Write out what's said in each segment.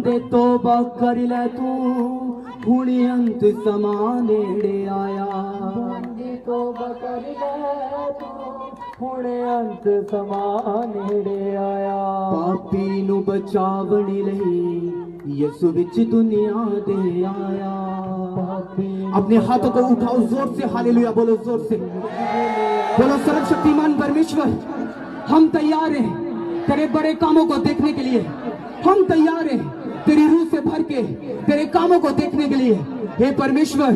बंदे तौबा कर ले तू हुणी अंत समा नेड़े आया। बंदे तौबा कर ले तू हुणे अंत समा नेड़े आया। पापी नु बचावने लई यसु विच दुनिया दे आया। अपने हाथों को उठाओ, जोर से हालेलुया बोलो, जोर से बोलो। सर्वशक्तिमान परमेश्वर, हम तैयार हैं तेरे बड़े कामों को देखने के लिए। हम तैयार हैं तेरी रूह से भर के तेरे कामों को देखने के लिए। हे परमेश्वर,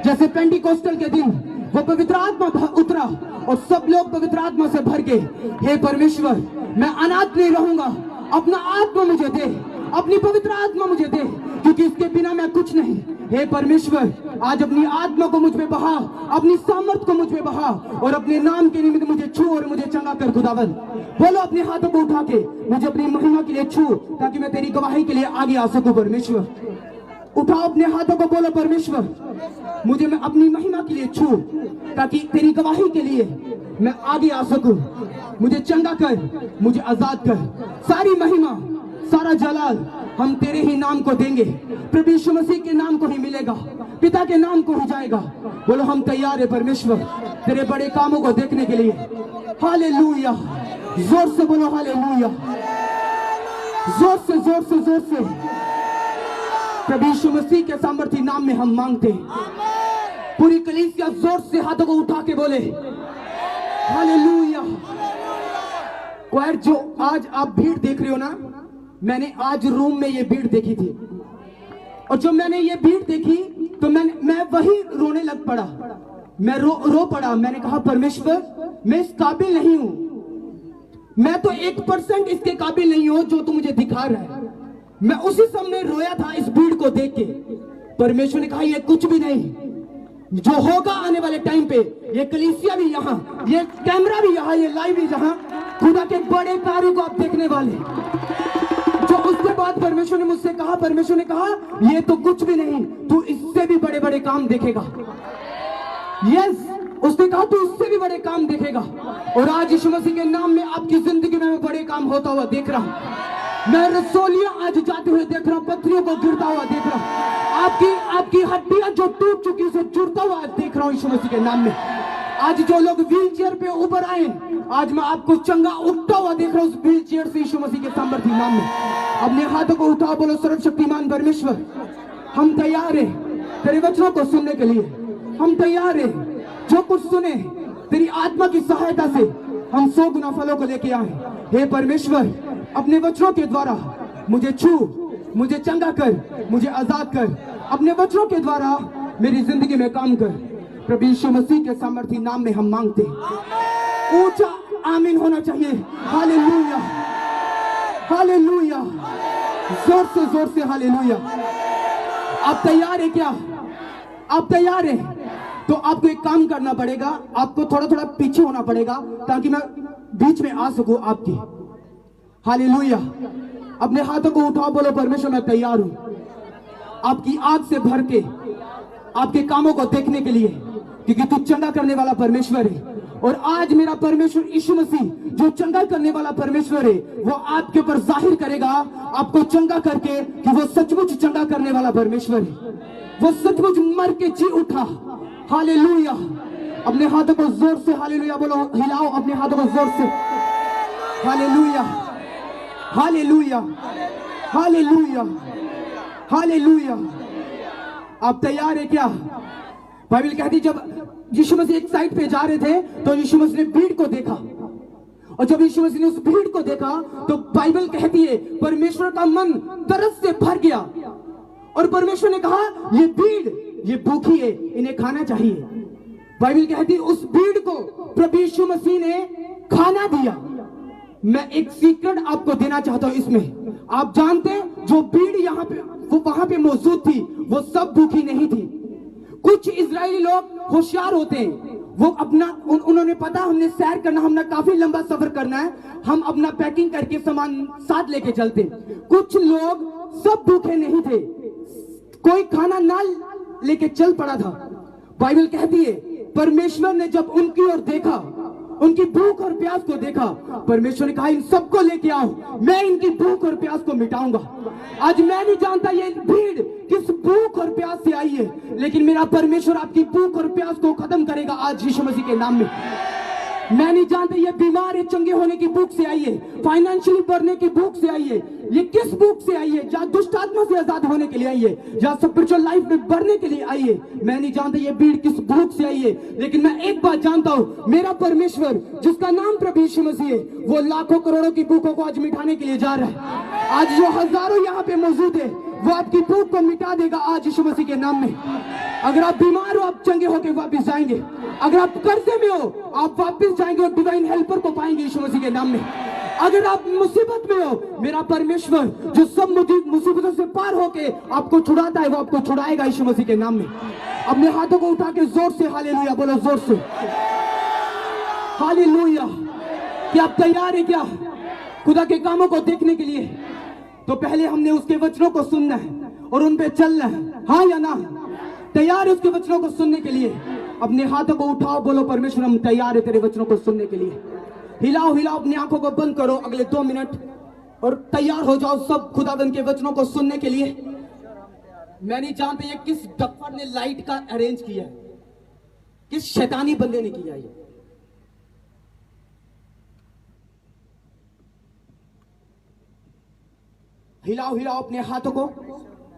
जैसे पेंटिकोस्टल के दिन वो पवित्र आत्मा उतरा और सब लोग पवित्र आत्मा से भर के, हे परमेश्वर, मैं अनाथ नहीं रहूंगा। अपना आत्मा मुझे दे, अपनी पवित्र आत्मा मुझे दे, क्योंकि इसके बिना मैं कुछ नहीं। हे परमेश्वर, आज अपनी आत्मा को मुझ पे बहा, अपनी सामर्थ को मुझ पे बहा और अपने नाम के निमित्त मुझे छू और मुझे चंगा कर खुदावन। बोलो अपने हाथों को उठा के, मुझे अपनी महिमा के लिए छू ताकि मैं तेरी गवाही के लिए आगे आ सकूं। परमेश्वर, उठाओ अपने हाथों को, बोलो परमेश्वर, मुझे मैं अपनी महिमा के लिए छू ताकि तेरी गवाही के लिए मैं आगे आ सकूं। मुझे चंगा कर, मुझे आजाद कर। सारी महिमा, सारा जलाल हम तेरे ही नाम को देंगे। प्रभु यीशु मसीह के नाम को ही मिलेगा, पिता के नाम को ही जाएगा। बोलो हम तैयार है परमेश्वर तेरे बड़े कामों को देखने के लिए। हालेलुया, जोर से बोलो हालेलुया, जोर से जोर से जोर से। प्रभु यीशु मसीह के सामर्थी नाम में हम मांगते हैं। पूरी कलीसिया जोर से हाथों को उठा के बोले हालेलुया। क्वायर, जो आज आप भीड़ देख रहे हो ना, मैंने आज रूम में ये भीड़ देखी थी और जब मैंने ये भीड़ देखी तो मैं वही रोने लग पड़ा। मैं रो पड़ा। मैंने कहा परमेश्वर, मैं इस काबिल नहीं हूं, मैं तो 1% इसके काबिल नहीं हूं जो तू मुझे दिखा रहा है। मैं उसी समय रोया था इस भीड़ को देख के। परमेश्वर ने कहा ये कुछ भी नहीं, जो होगा आने वाले टाइम पे, ये कलीसिया भी यहाँ, ये कैमरा भी यहाँ, ये लाइव भी जहाँ, खुदा के बड़े कार्यों को आप देखने वाले। जो उसके बाद परमेश्वर ने मुझसे कहा, परमेश्वर ने कहा ये तो कुछ भी नहीं, तू इससे भी बड़े बड़े काम देखेगा। यस, उसने कहा तू इससे भी बड़े काम देखेगा। और आज यीशु मसीह के नाम में आपकी जिंदगी में बड़े काम होता हुआ देख रहा हूं। मैं रसोलियां आज जाते हुए देख रहा हूं, पत्थरों को गिरता हुआ देख रहा हूं, आपकी हड्डियां जो टूट चुकी उसे जुड़ता हुआ देख रहा हूं यीशु मसीह के नाम में। आज जो लोग व्हील चेयर पे ऊपर आए, आज मैं आपको चंगा उठता हुआ देख रहा हूं उस व्हील चेयर से यीशु मसीह के सामर्थी नाम में। अपने हाथों को उठाओ, बोलो सर्वशक्तिमान परमेश्वर, हम तैयार हैं तेरे वचनों को सुनने के लिए। हम तैयार हैं जो कुछ सुने तेरी आत्मा की सहायता से हम 100 गुना फलों को लेके आए। हे परमेश्वर, अपने वचनों के द्वारा मुझे छू, मुझे चंगा कर, मुझे आजाद कर। अपने वचनों के द्वारा मेरी जिंदगी में काम कर। प्रभु यीशु मसीह के सामर्थी नाम में हम मांगते हैं। ऊंचा आमीन होना चाहिए। हालेलुया, हालेलुया, जोर से हालेलुया। आप तैयार है क्या? आप तैयार हैं? तो आपको एक काम करना पड़ेगा, आपको थोड़ा थोड़ा पीछे होना पड़ेगा ताकि मैं बीच में आ सकूं आपकी। हालेलुया। अपने हाथों को उठाओ, बोलो परमेश्वर मैं तैयार हूं आपकी आग से भर के आपके कामों को देखने के लिए, क्योंकि तू चंगा करने वाला परमेश्वर है। और आज मेरा परमेश्वर यीशु मसीह जो चंगा करने वाला परमेश्वर है, वो आपके ऊपर जाहिर करेगा, आपको चंगा करके, कि वो सचमुच चंगा करने वाला परमेश्वर है। वो सचमुच मर के जी उठा। हालेलुया। अपने हाथों को जोर से हालेलुया बोलो, हिलाओ अपने हाथों को जोर से। Hallelujah, hallelujah, hallelujah, hallelujah. आप तैयार है क्या? बाइबल कहती जब यीशु मसीह एक साइड पे जा रहे थे तो यीशु मसीह ने भीड़ को देखा, और जब यीशु मसीह ने उस भीड़ को देखा तो बाइबल कहती है परमेश्वर का मन तरस से भर गया, और परमेश्वर ने कहा ये भीड़, ये भूखी है, इन्हें खाना चाहिए। बाइबल कहती है उस भीड़ को प्रभु यीशु मसीह ने खाना दिया। मैं एक सीक्रेट आपको देना चाहता हूं इसमें। आप जानते हैं जो भीड़ यहाँ पे, वो वहां पे मौजूद थी, वो सब भूखी नहीं थी। कुछ इजरायली लोग होशियार होते हैं, वो अपना उन्होंने पता हमने सैर करना, हमने काफी लंबा सफर करना है, हम अपना पैकिंग करके सामान साथ लेके चलते। कुछ लोग सब भूखे नहीं थे, कोई खाना ना लेके चल पड़ा था। बाइबल कहती है परमेश्वर ने जब उनकी ओर देखा उनकी भूख और प्यास को देखा। परमेश्वर ने कहा इन सबको लेके आओ, मैं इनकी भूख और प्यास को मिटाऊंगा। आज मैं नहीं जानता ये भीड़ किस भूख और प्यास से आई है, लेकिन मेरा परमेश्वर आपकी भूख और प्यास को खत्म करेगा आज यीशु मसीह के नाम में। मैं नहीं जानता ये बीमार है चंगे होने की भूख से आई है, फाइनेंशियली बढ़ने की भूख से आई है, ये किस भूख से आई है? जहाँ दुष्ट आत्मा से आजाद होने के लिए आई है, जहाँ स्पिरिचुअल लाइफ में बढ़ने के लिए आई है। मैं नहीं जानता ये भीड़ किस भूख से आई है, लेकिन मैं एक बात जानता हूँ, मेरा परमेश्वर जिसका नाम प्रभु यीशु मसीह है, वो लाखों करोड़ों की भूखों को आज मिटाने के लिए जा रहा है। आज जो हजारों यहाँ पे मौजूद है वो आपकी भूख को मिटा देगा आज यीशु मसीह के नाम में। अगर आप बीमार हो आप चंगे होकर वापस जाएंगे, अगर आप कर्जे में हो आप वापस जाएंगे और डिवाइन हेल्पर को पाएंगे यीशु मसीह के नाम में। अगर आप मुसीबत में हो, मेरा परमेश्वर जो सब मुसीबतों से पार होके आपको छुड़ाता है वो आपको छुड़ाएगा यीशु मसीह के नाम में। अपने हाथों को उठा के जोर से हालेलुया बोलो, जोर से हालेलुया। क्या आप तैयार है क्या खुदा के कामों को देखने के लिए? तो पहले हमने उसके वचनों को सुनना है और उन पे चलना है, हाँ या ना? तैयार है उसके वचनों को सुनने के लिए? अपने हाथों को उठाओ, बोलो परमेश्वर हम तैयार है तेरे वचनों को सुनने के लिए। हिलाओ हिलाओ, अपनी आंखों को बंद करो अगले 2 मिनट और तैयार हो जाओ सब खुदावंद के वचनों को सुनने के लिए। मैं नहीं जानता ये किस डफर ने लाइट का अरेंज किया है, किस शैतानी बंदे ने किया है। हिलाओ हिलाओ अपने हाथों को।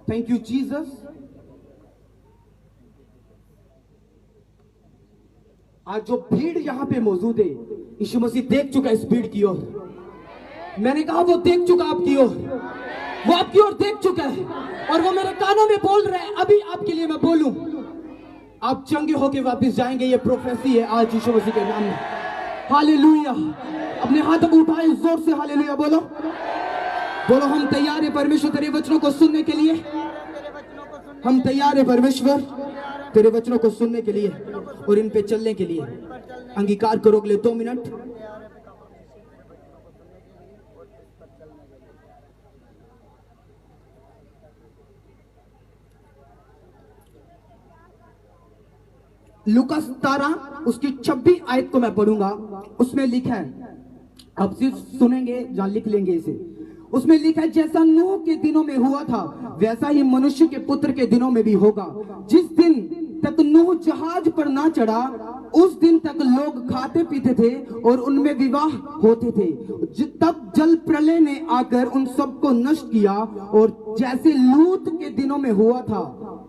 Thank you Jesus. आज जो भीड़ यहां पे मौजूद है यीशु मसीह देख चुका है इस भीड़ की ओर। मैंने कहा वो देख चुका आपकी ओर, वो आपकी ओर देख चुका है और वो मेरे कानों में बोल रहा है अभी आपके लिए मैं बोलूं, आप चंगे होके वापस जाएंगे। ये प्रोफेसी है आज यीशु मसीह के नाम में। हालेलुया। अपने हाथों को उठाए जोर से हालेलुया बोलो, बोलो हम तैयार है परमेश्वर तेरे वचनों को सुनने के लिए। हम तैयार है परमेश्वर तेरे वचनों को सुनने के लिए और इन पे चलने के लिए। अंगीकार करो अगले 2 मिनट। लूका 17 उसकी 26 आयत को मैं पढ़ूंगा। उसमें लिखा है, आप सिर्फ सुनेंगे जहां लिख लेंगे इसे। उसमें लिखा है जैसा नूह के दिनों में हुआ था वैसा ही मनुष्य के पुत्र के दिनों में भी होगा। जिस दिन तक नूह जहाज पर ना चढ़ा उस दिन तक लोग खाते पीते थे और उनमें विवाह होते थे। तब जल प्रलय ने आकर उन सबको नष्ट किया और जैसे लूत के दिनों में हुआ था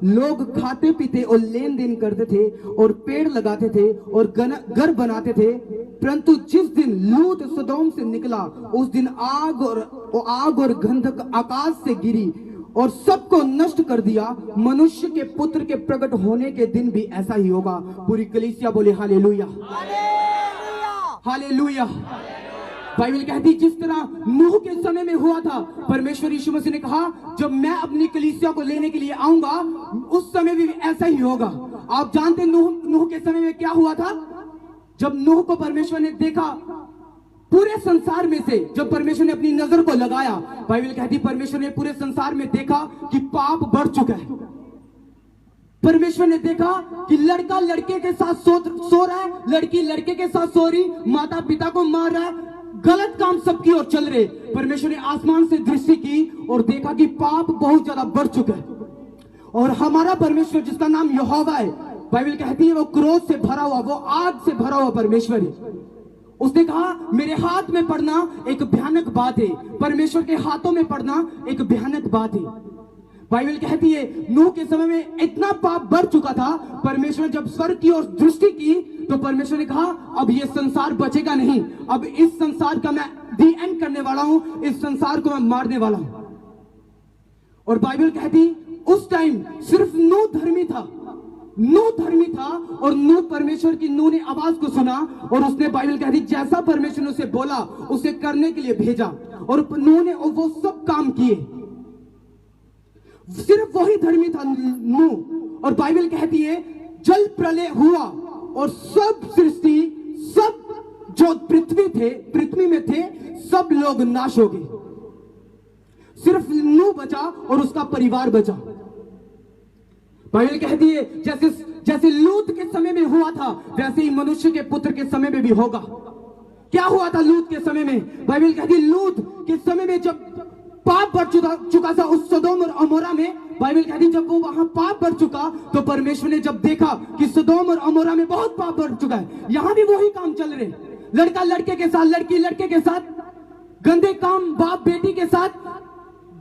लोग खाते पीते और लेन देन करते थे और पेड़ लगाते थे और घर बनाते थे। परंतु जिस दिन लूत सदोम से निकला उस दिन आग और गंधक आकाश से गिरी और सबको नष्ट कर दिया। मनुष्य के पुत्र के प्रकट होने के दिन भी ऐसा ही होगा। पूरी कलीसिया बोले हालेलुया, हालेलुया। बाइबल कहती जिस तरह नूह के समय में हुआ था, परमेश्वर यीशु मसीह ने कहा जब मैं अपनी कलीसिया को लेने के लिए आऊंगा उस समय भी ऐसा ही होगा। आप जानते नूह के समय में क्या हुआ था? जब नूह को परमेश्वर ने देखा पूरे संसार में से, जब परमेश्वर ने अपनी नजर को लगाया, बाइबल कहती परमेश्वर ने पूरे संसार में देखा कि पाप बढ़ चुका है। परमेश्वर ने देखा कि लड़का लड़के के साथ सो रहा है, लड़की लड़के के साथ सो रही, माता पिता को मार रहा है, गलत काम सबकी ओर चल रहे। परमेश्वर ने आसमान से दृष्टि की और देखा कि पाप बहुत ज्यादा बढ़ चुका है। और हमारा परमेश्वर जिसका नाम यहोवा है, बाइबल कहती है वो क्रोध से भरा हुआ, वो आग से भरा हुआ परमेश्वर है। उसने कहा मेरे हाथ में पड़ना एक भयानक बात है, परमेश्वर के हाथों में पड़ना एक भयानक बात है। बाइबल कहती है नूह के समय में इतना पाप बढ़ चुका था, परमेश्वर जब स्वर्ग की ओर दृष्टि की तो परमेश्वर ने कहा अब ये संसार बचेगा नहीं, अब इस संसार का मैं दी एंड करने वाला हूं, इस संसार को मैं मारने वाला हूं। और बाइबल कहती उस टाइम सिर्फ नूह धर्मी था, नूह धर्मी था और नूह परमेश्वर की नूह ने आवाज को सुना और उसने, बाइबल कहती जैसा परमेश्वर ने उसे बोला उसे करने के लिए भेजा और नूह ने वो सब काम किए। सिर्फ वही धर्मी था नूह। और बाइबल कहती है जल प्रलय हुआ और सब सृष्टि, सब जो पृथ्वी में थे सब लोग नाश हो गए। सिर्फ नूह बचा और उसका परिवार बचा। बाइबल कहती है जैसे लूत के समय में हुआ था वैसे ही मनुष्य के पुत्र के समय में भी होगा। क्या हुआ था लूत के समय में? बाइबल कहती है लूत के समय में जब पाप बढ़ चुका था उस सदोम और अमोरा में, बाइबल कहती जब वो वहां पाप बढ़ चुका तो परमेश्वर ने जब देखा कि सदोम और अमोरा में बहुत पाप बढ़ चुका है, यहां भी वही काम चल रहे, लड़का लड़के के साथ, लड़की लड़के के साथ, गंदे काम बाप बेटी के साथ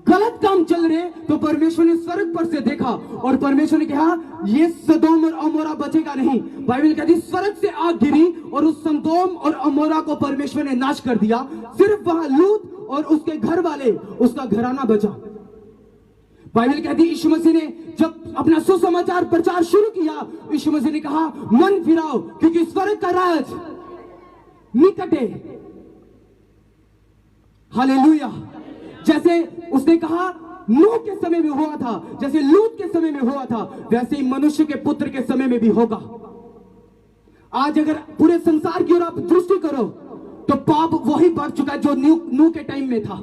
गलत काम चल रहे, तो परमेश्वर ने स्वर्ग पर से देखा और परमेश्वर ने कहा ये सदोम और अमोरा बचेगा नहीं। बाइबल कहती स्वर्ग से आग गिरी और उस सदोम और अमोरा को परमेश्वर ने नाश कर दिया, सिर्फ वहां लूत और उसके घर वाले, उसका घराना बचा। बाइबल कहती यीशु मसीह ने जब अपना सुसमाचार प्रचार शुरू किया, यीशु मसीह ने कहा मन फिराओ क्योंकि स्वर्ग का राज निकट है। हालेलुया। जैसे उसने कहा नूह के समय में हुआ था, जैसे लूत के समय में हुआ था, वैसे ही मनुष्य के पुत्र के समय में भी होगा। आज अगर पूरे संसार की ओर आप दृष्टि करो तो पाप वही बढ़ चुका है जो नूह के टाइम में था।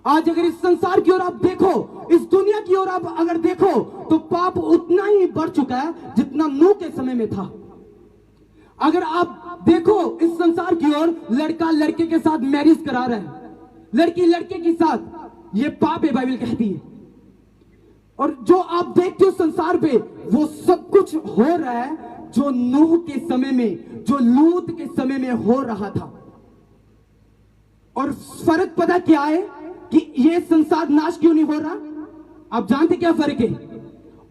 आज अगर इस संसार की ओर आप देखो, इस दुनिया की ओर आप अगर देखो तो पाप उतना ही बढ़ चुका है जितना नूह के समय में था। अगर आप देखो इस संसार की ओर, लड़का लड़के के साथ मैरिज करा रहा है, लड़की लड़के के साथ, ये पाप है बाइबल कहती है। और जो आप देखते हो संसार पे वो सब कुछ हो रहा है जो नूह के समय में, जो लूत के समय में हो रहा था। और फर्क पता क्या है कि ये संसार नाश क्यों नहीं हो रहा? आप जानते क्या फर्क है?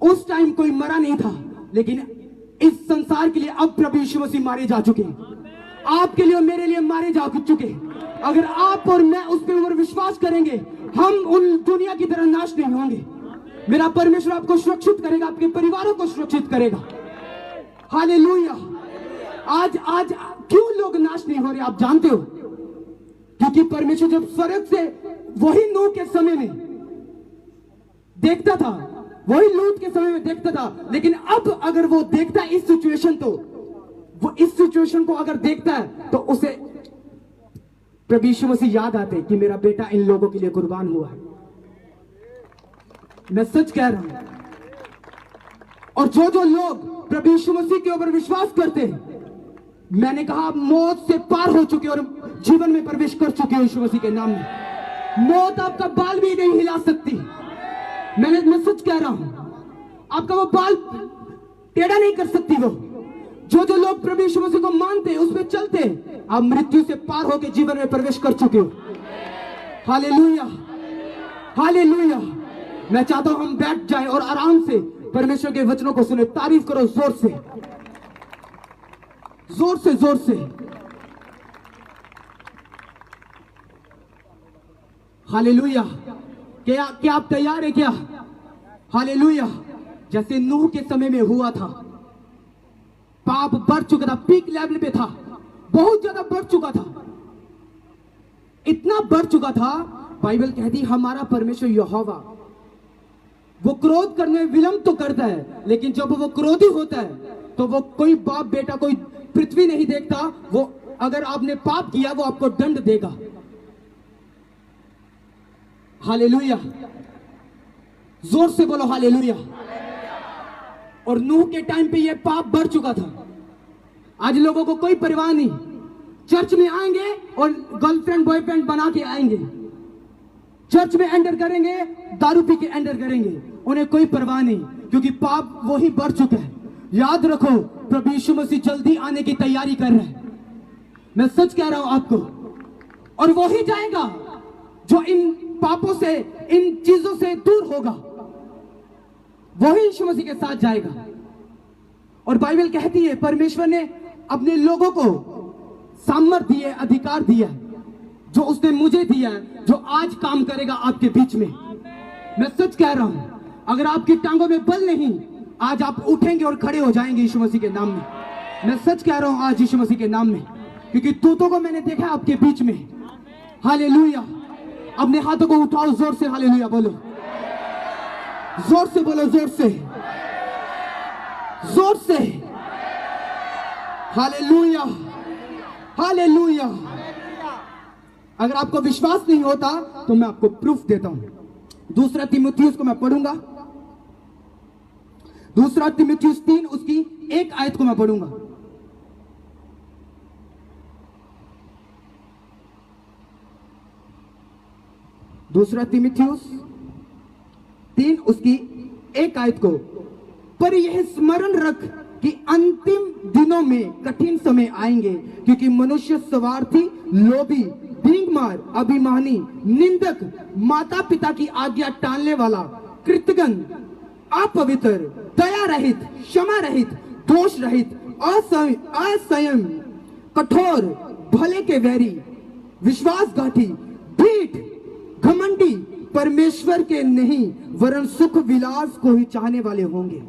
उस टाइम कोई मरा नहीं था, लेकिन इस संसार के लिए अब प्रभु यीशु मसीह मारे जा चुके हैं। आपके लिए और मेरे लिए मारे जा चुके हैं। अगर आप और मैं उस पर विश्वास करेंगे, हम उन दुनिया की तरह नाश नहीं होंगे। मेरा परमेश्वर आपको सुरक्षित करेगा, आपके परिवारों को सुरक्षित करेगा। हालेलुया। आज क्यों लोग नाश नहीं हो रहे आप जानते हो? क्योंकि परमेश्वर जब स्वर्ग से वही नूह के समय में देखता था, वही लूत के समय में देखता था, लेकिन अब अगर वो देखता है इस सिचुएशन, तो वो इस सिचुएशन को अगर देखता है तो उसे प्रभु यीशु मसीह याद आते कि मेरा बेटा इन लोगों के लिए कुर्बान हुआ है। मैं सच कह रहा हूं। और जो लोग प्रभु यीशु मसीह के ऊपर विश्वास करते हैं, मैंने कहा मौत से पार हो चुके और जीवन में प्रवेश कर चुके हो यीशु मसीह के नाम में। मौत आपका बाल भी नहीं हिला सकती। मैं सच कह रहा हूं, आपका वो बाल टेढ़ा नहीं कर सकती। वो जो लोग प्रभु यीशु मसीह को मानते, उस पर चलते, आप मृत्यु से पार होकर जीवन में प्रवेश कर चुके हो। Hallelujah, hallelujah. मैं चाहता हूं हम बैठ जाएं और आराम से परमेश्वर के वचनों को सुने। तारीफ करो जोर से, जोर से, जोर से। हालेलुया। क्या आप तैयार है क्या? हालेलुया। जैसे नूह के समय में हुआ था, पाप बढ़ चुका था, पीक लेवल पे था, बहुत ज्यादा बढ़ चुका था, इतना बढ़ चुका था। बाइबल कहती हमारा परमेश्वर यहोवा, वो क्रोध करने में विलंब तो करता है, लेकिन जब वो क्रोधी होता है तो वो कोई बाप बेटा, कोई पृथ्वी नहीं देखता। वो अगर आपने पाप किया वो आपको दंड देगा। हालेलुया। जोर से बोलो हालेलुया। और नूह के टाइम पे ये पाप बढ़ चुका था। आज लोगों को कोई परवाह नहीं, चर्च में आएंगे और गर्लफ्रेंड बॉयफ्रेंड बना के आएंगे, चर्च में एंटर करेंगे, दारू पी के एंटर करेंगे, उन्हें कोई परवाह नहीं, क्योंकि पाप वही बढ़ चुका है। याद रखो प्रभु यीशु मसीह जल्दी आने की तैयारी कर रहे हैं। मैं सच कह रहा हूं आपको। और वो ही जाएगा जो इन पापों से, इन चीजों से दूर होगा, वही यीशु मसीह के साथ जाएगा। और बाइबल कहती है परमेश्वर ने अपने लोगों को सामर्थ्य दिए, अधिकार दिया, जो उसने मुझे दिया है, जो आज काम करेगा आपके बीच में। मैं सच कह रहा हूं, अगर आपकी टांगों में बल नहीं, आज आप उठेंगे और खड़े हो जाएंगे यीशु मसीह के नाम में। मैं सच कह रहा हूं आज यीशु मसीह के नाम में, क्योंकि दूतों को मैंने देखा आपके बीच में। हालेलुया। अपने हाथों को उठाओ, जोर से हालेलुया बोलो, जोर से बोलो, जोर से, जोर से। Hallelujah, hallelujah. अगर आपको विश्वास नहीं होता तो मैं आपको प्रूफ देता हूं। दूसरा तीमुथियुस को मैं पढ़ूंगा, दूसरा तीमुथियुस 3 उसकी 1 आयत को मैं पढ़ूंगा। दूसरा तीमुथियुस 3 उसकी 1 आयत को, पर यह स्मरण रख कि अंतिम दिनों में कठिन समय आएंगे, क्योंकि मनुष्य स्वार्थी, लोभी, भीखमार, अभिमानी, निंदक, माता पिता की आज्ञा टालने वाला, कृतघ्न, अपवित्र, दया रहित, क्षमा रहित, दोष रहित, असंयम, कठोर, भले के वैरी, विश्वासघाती, ढीठ, घमंडी, परमेश्वर के नहीं वरन सुख विलास को ही चाहने वाले होंगे।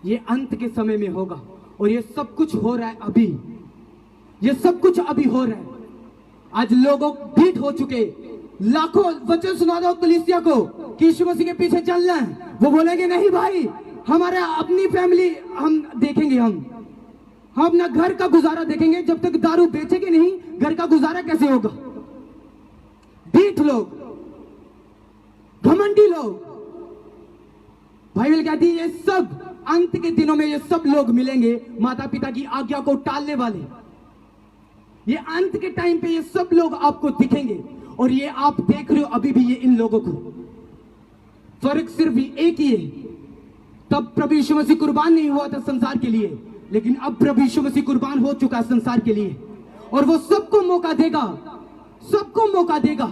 ये अंत के समय में होगा और ये सब कुछ हो रहा है अभी, ये सब कुछ अभी हो रहा है। आज लोगों ढीठ हो चुके, लाखों वचन सुना दो कलीसिया को कि यीशु मसीह के पीछे चलना है, वो बोलेंगे नहीं भाई, हमारा अपनी फैमिली हम देखेंगे, हम अपना घर का गुजारा देखेंगे, जब तक दारू बेचेंगे नहीं घर का गुजारा कैसे होगा। ढीठ लोग, घमंडी लोग, बाइबल कहती है ये सब अंत के दिनों में ये सब लोग मिलेंगे, माता पिता की आज्ञा को टालने वाले। ये अंत के टाइम पे ये सब लोग आपको दिखेंगे और ये आप देख रहे हो अभी भी ये इन लोगों को। फर्क सिर्फ एक ही है, तब प्रभु यीशु मसीह कुर्बान नहीं हुआ था संसार के लिए, लेकिन अब प्रभु यीशु मसीह कुर्बान हो चुका है संसार के लिए, और वो सबको मौका देगा, सबको मौका देगा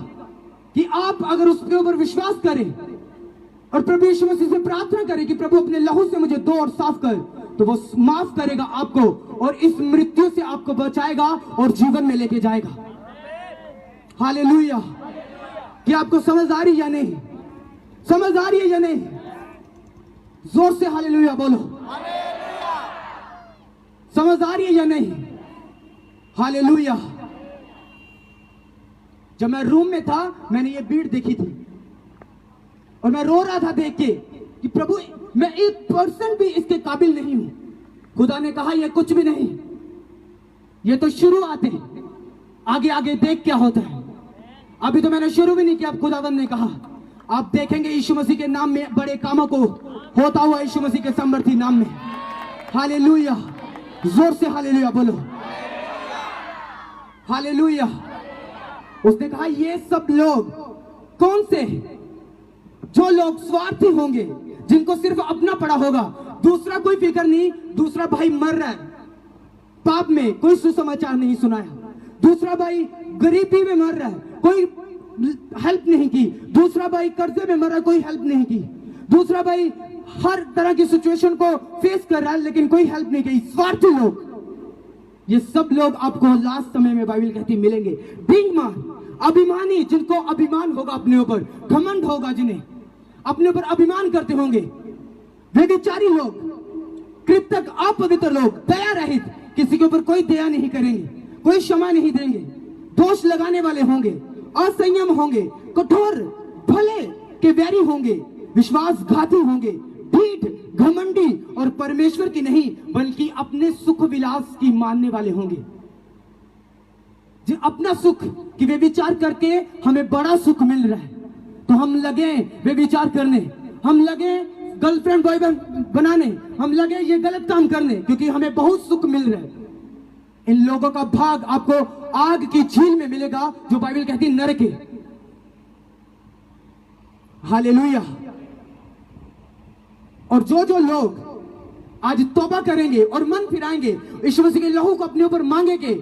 कि आप अगर उसके ऊपर विश्वास करें और प्रभु यीशु मसीह से प्रार्थना करें कि प्रभु अपने लहू से मुझे धो और साफ कर, तो वो माफ करेगा आपको और इस मृत्यु से आपको बचाएगा और जीवन में लेके जाएगा। हालेलुया। क्या आपको समझ आ रही या नहीं? समझ आ रही है या नहीं? जोर से हालेलुया बोलो। समझ आ रही है या नहीं? हालेलुया। जब मैं रूम में था मैंने ये भीड़ देखी थी और मैं रो रहा था देख के कि प्रभु मैं 1% भी इसके काबिल नहीं हूं। खुदा ने कहा ये कुछ भी नहीं, ये तो शुरुआत है, आगे आगे देख क्या होता है। अभी तो मैंने शुरू भी नहीं किया, खुदावंद ने कहा आप देखेंगे यीशु मसीह के नाम में बड़े कामों को होता हुआ, यीशु मसीह के सामर्थी नाम में। हालेलुया। जोर से हालेलुया बोलो। हालेलुया। उसने कहा ये सब लोग कौन से? जो लोग स्वार्थी होंगे, जिनको सिर्फ अपना पड़ा होगा, दूसरा कोई फिक्र नहीं। दूसरा भाई मर रहा है पाप में, कोई सुसमाचार नहीं सुनाया। दूसरा भाई गरीबी में मर रहा है, कोई हेल्प नहीं की। दूसरा भाई कर्जे में मर रहा है, कोई हेल्प नहीं की। दूसरा भाई हर तरह की सिचुएशन को फेस कर रहा है लेकिन कोई हेल्प नहीं की। स्वार्थी लोग, ये सब लोग आपको लास्ट समय में बाइबल कहती मिलेंगे। भीखमार, अभिमानी, जिनको अभिमान होगा अपने ऊपर, घमंड होगा, जिन्हें अपने ऊपर अभिमान करते होंगे। व्यभिचारी लोग, कृतज्ञ, अपवित्र लोग, दया रहित, किसी के ऊपर कोई दया नहीं करेंगे, कोई क्षमा नहीं देंगे, दोष लगाने वाले होंगे, असंयम होंगे, कठोर, भले के वैरी होंगे, विश्वासघाती होंगे, ढीठ, घमंडी और परमेश्वर की नहीं बल्कि अपने सुख विलास की मानने वाले होंगे। जो अपना सुख कि वे विचार करके हमें बड़ा सुख मिल रहा है तो हम लगे वे विचार करने, हम लगे गर्लफ्रेंड बॉयफ्रेंड बनाने, हम लगे ये गलत काम करने क्योंकि हमें बहुत सुख मिल रहा है। इन लोगों का भाग आपको आग की झील में मिलेगा जो बाइबल कहती है नरक है। हालेलुया। और जो जो लोग आज तौबा करेंगे और मन फिराएंगे, यीशु मसीह के लहू को अपने ऊपर मांगेंगे,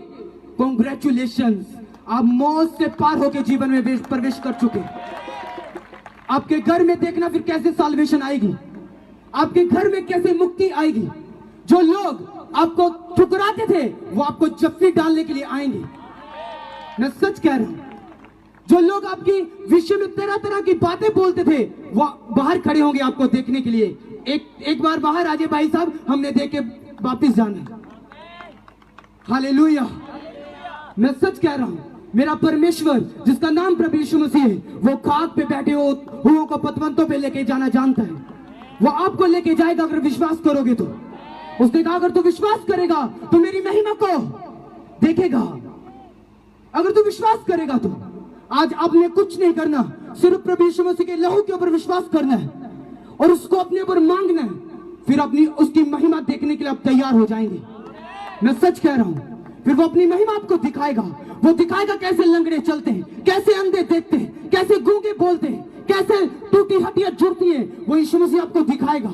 कॉन्ग्रेचुलेशंस, आप मौत से पार होकर जीवन में प्रवेश कर चुके। आपके घर में देखना फिर कैसे साल्वेशन आएगी, आपके घर में कैसे मुक्ति आएगी। जो लोग आपको ठुकराते थे वो आपको जफ्फी डालने के लिए आएंगे। मैं सच कह रहा हूं। जो लोग आपकी विषय में तरह तरह की बातें बोलते थे वो बाहर खड़े होंगे आपको देखने के लिए। एक बार बाहर आ जाए भाई साहब, हमने देख के वापिस जाना। हालेलुया। मैं सच कह रहा हूं, मेरा परमेश्वर जिसका नाम प्रभु यीशु मसीह है, वो खाक पे बैठे हुओं को पतवंतों पे लेके जाना जानता है। वो आपको लेके जाएगा अगर विश्वास करोगे तो। उसने कहा अगर तू विश्वास करेगा तो मेरी महिमा को देखेगा। अगर तू विश्वास करेगा तो आज आपने कुछ नहीं करना, सिर्फ प्रभु यीशु मसीह के लहू के ऊपर विश्वास करना है और उसको अपने ऊपर मांगना है, फिर अपनी उसकी महिमा देखने के लिए आप तैयार हो जाएंगे। मैं सच कह रहा हूं, फिर वो अपनी महिमा आपको दिखाएगा। वो दिखाएगा कैसे लंगड़े चलते हैं, कैसे अंधे देखते हैं, कैसे गूंगे बोलते हैं, कैसे टूटी हड्डियां जुड़ती हैं, वो यीशु मसीह आपको दिखाएगा।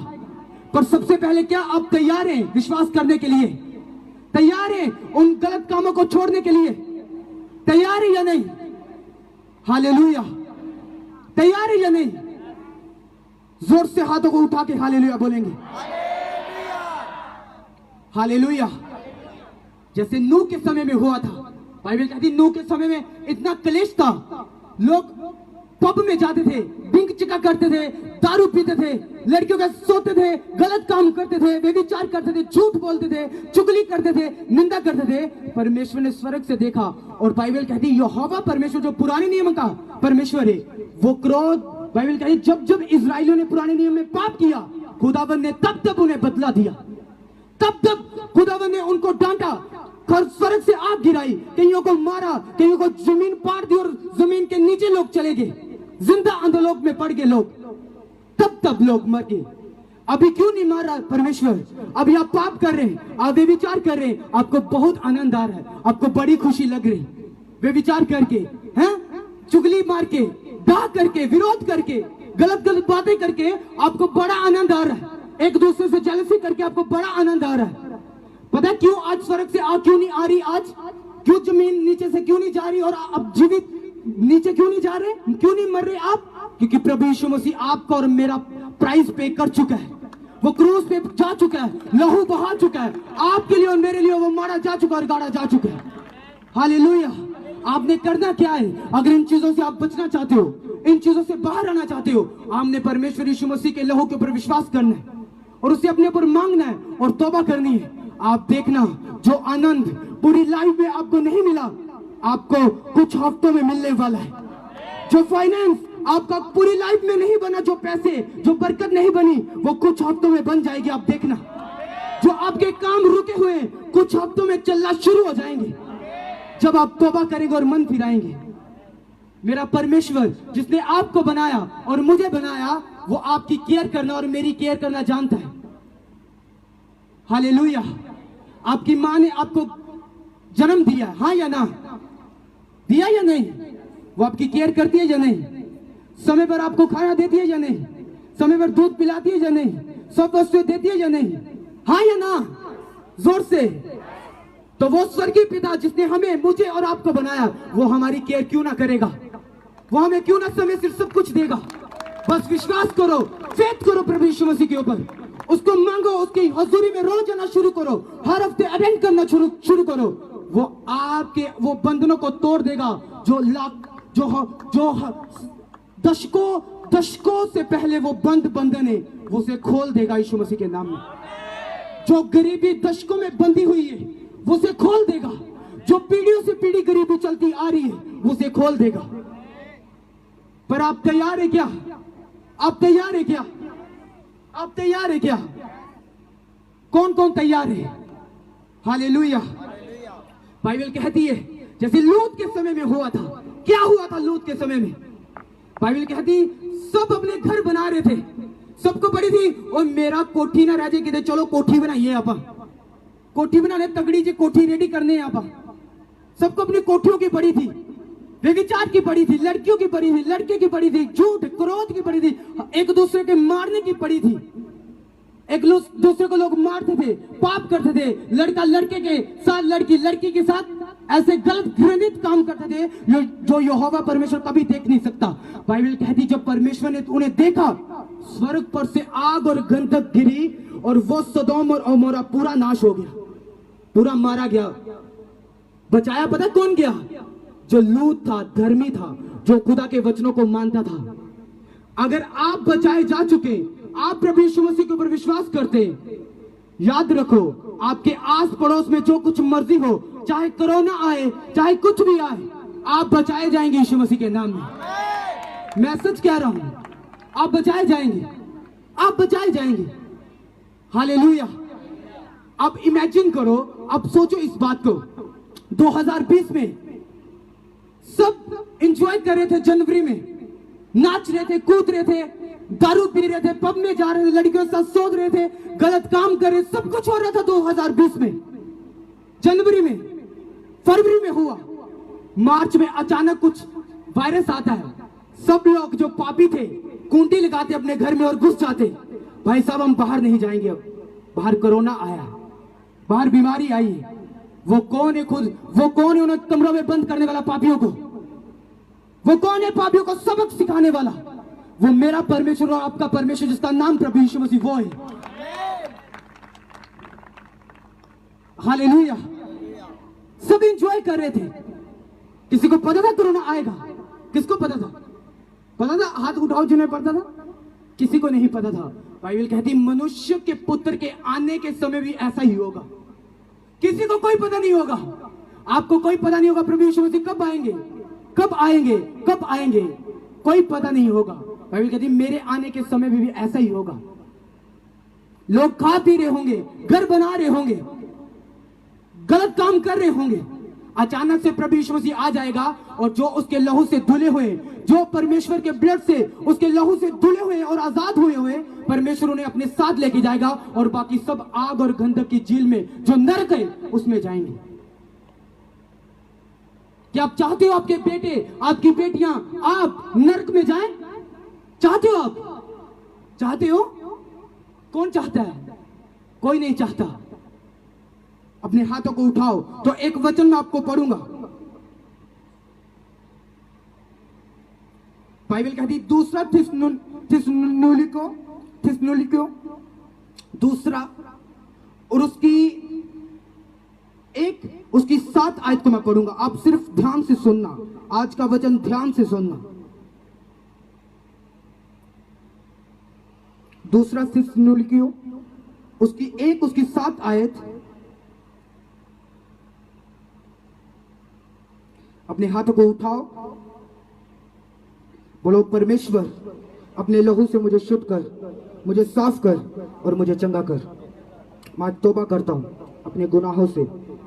पर सबसे पहले क्या आप तैयार हैं विश्वास करने के लिए? तैयार हैं उन गलत कामों को छोड़ने के लिए? तैयार है या नहीं? हालेलुया, तैयार है या नहीं? जोर से हाथों को उठा के हालेलुया बोलेंगे। हालेलुया। जैसे नूह के समय में हुआ था, बाइबल कहती नूह के समय में इतना क्लेश था, लोग पब में जाते थे, बिंग चिका करते थे, दारू पीते थे, लड़कियों के सोते थे, गलत काम करते थे, व्यभिचार करते थे, झूठ बोलते थे, चुगली करते थे, निंदा करते थे। परमेश्वर ने स्वर्ग से देखा और बाइबल कहती यहोवा परमेश्वर जो पुराने नियम का परमेश्वर है, वो क्रोध, बाइबल कहती जब जब इजराइलियों ने पुराने नियम में पाप किया, खुदावन ने तब तब उन्हें बदला दिया, तब तब खुदावन ने उनको डांटा, स्वर्ग से आग गिराई, कईयों को मारा, कईयों को जमीन पाड़ दी और जमीन के नीचे लोग चले गए, जिंदा अंधलोक में पड़ गए लोग, तब तब लोग मर गए। अभी क्यों नहीं मार रहा परमेश्वर? अभी आप पाप कर रहे हैं, आप व्यभिचार कर रहे हैं, आपको बहुत आनंद आ रहा है, आपको बड़ी खुशी लग रही, व्यभिचार करके, हैं, चुगली मार के, डाह करके, विरोध करके, गलत गलत बातें करके आपको बड़ा आनंद आ रहा है, एक दूसरे से जेलसी करके आपको बड़ा आनंद आ रहा है। पता है क्यों आज स्वर्ग से आग क्यों नहीं आ रही? आज क्यों जमीन नीचे से क्यों नहीं जा रही और अब जीवित नीचे क्यों नहीं जा रहे, क्यों नहीं मर रहे आप? क्योंकि प्रभु यीशु मसीह आपका और मेरा प्राइस पे कर चुका है, वो क्रूस पे जा चुका है, लहू बहा चुका है, आपके लिए और मेरे लिए वो मारा जा चुका और गाड़ा जा चुका है। हालेलुया। आपने करना क्या है? अगर इन चीजों से आप बचना चाहते हो, इन चीजों से बाहर आना चाहते हो, आपने परमेश्वर यीशु मसीह के लहू के ऊपर विश्वास करना है और उसे अपने ऊपर मांगना है और तौबा करनी है। आप देखना जो आनंद पूरी लाइफ में आपको नहीं मिला, आपको कुछ हफ्तों में मिलने वाला है। जो फाइनेंस आपका पूरी लाइफ में नहीं बना, जो पैसे, जो बरकत नहीं बनी, वो कुछ हफ्तों में बन जाएगी। आप देखना जो आपके काम रुके हुए कुछ हफ्तों में चलना शुरू हो जाएंगे जब आप तौबा करेंगे और मन फिराएंगे। मेरा परमेश्वर जिसने आपको बनाया और मुझे बनाया, वो आपकी केयर करना और मेरी केयर करना जानता है। हालेलुया। आपकी माँ ने आपको जन्म दिया, हाँ या ना? दिया या नहीं? वो आपकी केयर करती है या नहीं? समय पर आपको खाना देती है या नहीं? समय पर दूध पिलाती है या नहीं? सब वस्तुएं देती है या नहीं? हाँ या ना? जोर से। तो वो स्वर्गीय पिता जिसने हमें, मुझे और आपको बनाया, वो हमारी केयर क्यों ना करेगा? वो हमें क्यों ना समय सिर्फ सब कुछ देगा? बस विश्वास करो, फेथ करो प्रभु यीशु मसीह के ऊपर, उसको मांगो, उसकी हजूरी में रोज आना शुरू करो, हर हफ्ते अटेंड करना शुरू करो। वो आपके वो बंधनों को तोड़ देगा जो दशकों से पहले वो बंधन है, वो उसे खोल देगा यीशु मसीह के नाम में। जो गरीबी दशकों में बंधी हुई है, वो उसे खोल देगा। जो पीढ़ियों से पीढ़ी गरीबी चलती आ रही है, वो उसे खोल देगा। पर आप तैयार है क्या? आप तैयार है क्या? आप तैयार है क्या? कौन कौन तैयार है? हालेलुया। बाइबल कहती है जैसे लूत के समय में हुआ था। क्या हुआ था लूत के समय में? बाइबल कहती सब अपने घर बना रहे थे, सबको पड़ी थी और मेरा कोठी ना रह जाए, कहते चलो कोठी बनाइए, आप कोठी बनाने तगड़ी जी कोठी रेडी करने आप। सबको अपनी कोठियों की पड़ी थी, व्यभिचार की पड़ी थी, लड़कियों की पड़ी थी, लड़के की पड़ी थी, झूठ क्रोध की पड़ी थी, एक दूसरे के मारने की पड़ी थी, एक दूसरे को लोग मारते थे, पाप करते थे, लड़का लड़के के साथ, लड़की लड़की के साथ ऐसे गलत घृणित काम करते थे जो यहोवा परमेश्वर कभी देख नहीं सकता। बाइबल कहती जब परमेश्वर ने उन्हें देखा, स्वर्ग पर से आग और गंधक गिरी और वो सदोम और अमोरा पूरा नाश हो गया, पूरा मारा गया। बचाया पता कौन गया? जो लूत था, धर्मी था, जो खुदा के वचनों को मानता था। अगर आप बचाए जा चुके, आप प्रभु यीशु मसीह के ऊपर विश्वास करते, याद रखो आपके आस पड़ोस में जो कुछ मर्जी हो, चाहे कोरोना आए, चाहे कुछ भी आए, आप बचाए जाएंगे यीशु मसीह के नाम में। मैं सच कह रहा हूं, आप बचाए जाएंगे, आप बचाए जाएंगे। हालेलुया। अब इमेजिन करो, अब सोचो इस बात को, 2020 में सब एंजॉय कर रहे थे, जनवरी में नाच रहे थे, कूद रहे थे, दारू पी रहे थे, पब में जा रहे थे, लड़कियों के साथ सोच रहे थे, गलत काम कर रहे, सब कुछ हो रहा था 2020 में, जनवरी में, फरवरी में हुआ, मार्च में अचानक कुछ वायरस आता है, सब लोग जो पापी थे कुंडी लगाते अपने घर में और घुस जाते। भाई साहब हम बाहर नहीं जाएंगे, अब बाहर कोरोना आया, बाहर बीमारी आई। वो कौन है खुद, वो कौन है उन्हें कमरों में बंद करने वाला पापियों को? वो कौन है पापियों को सबक सिखाने वाला? वो मेरा परमेश्वर और आपका परमेश्वर जिसका नाम प्रभु यीशु मसीह, वो है। हालेलुया। सब एंजॉय कर रहे थे। किसी को पता था कोरोना आएगा? किसको पता था? पता था? हाथ उठाओ जिन्हें पता था। किसी को नहीं पता था। बाइबल कहती मनुष्य के पुत्र के आने के समय भी ऐसा ही होगा। किसी को कोई पता नहीं होगा, आपको कोई पता नहीं होगा प्रभु यीशु मसीह कब आएंगे, कब आएंगे, कब आएंगे, कोई पता नहीं होगा। बाइबल कहती मेरे आने के समय में भी ऐसा ही होगा। लोग खा पी रहे होंगे, घर बना रहे होंगे, गलत काम कर रहे होंगे। अचानक से प्रभु यीशु मसीह आ जाएगा और जो उसके लहू से धुले हुए, जो परमेश्वर के ब्लड से, उसके लहू से धुले हुए और आजाद हुए परमेश्वर उन्हें अपने साथ लेके जाएगा और बाकी सब आग और गंधक की झील में जो नरक है उसमें जाएंगे। क्या आप चाहते हो आपके बेटे, आपकी बेटियां आप नरक में जाएं? चाहते हो आप? चाहते हो? कौन चाहता है? कोई नहीं चाहता। अपने हाथों को उठाओ तो एक वचन मैं आपको पढ़ूंगा। बाइबल कहती दूसरा थिस्सलुनीकियों दूसरा और उसकी 7 आयत को मैं पढ़ूंगा। आप सिर्फ ध्यान से सुनना, आज का वचन ध्यान से सुनना। दूसरा थिस्सलुनीकियों उसकी 7 आयत। अपने हाथों को उठाओ, बोलो परमेश्वर अपने लहू से मुझे शुद्ध कर, मुझे साफ कर और मुझे चंगा कर। मैं तौबा करता हूं अपने गुनाहों से,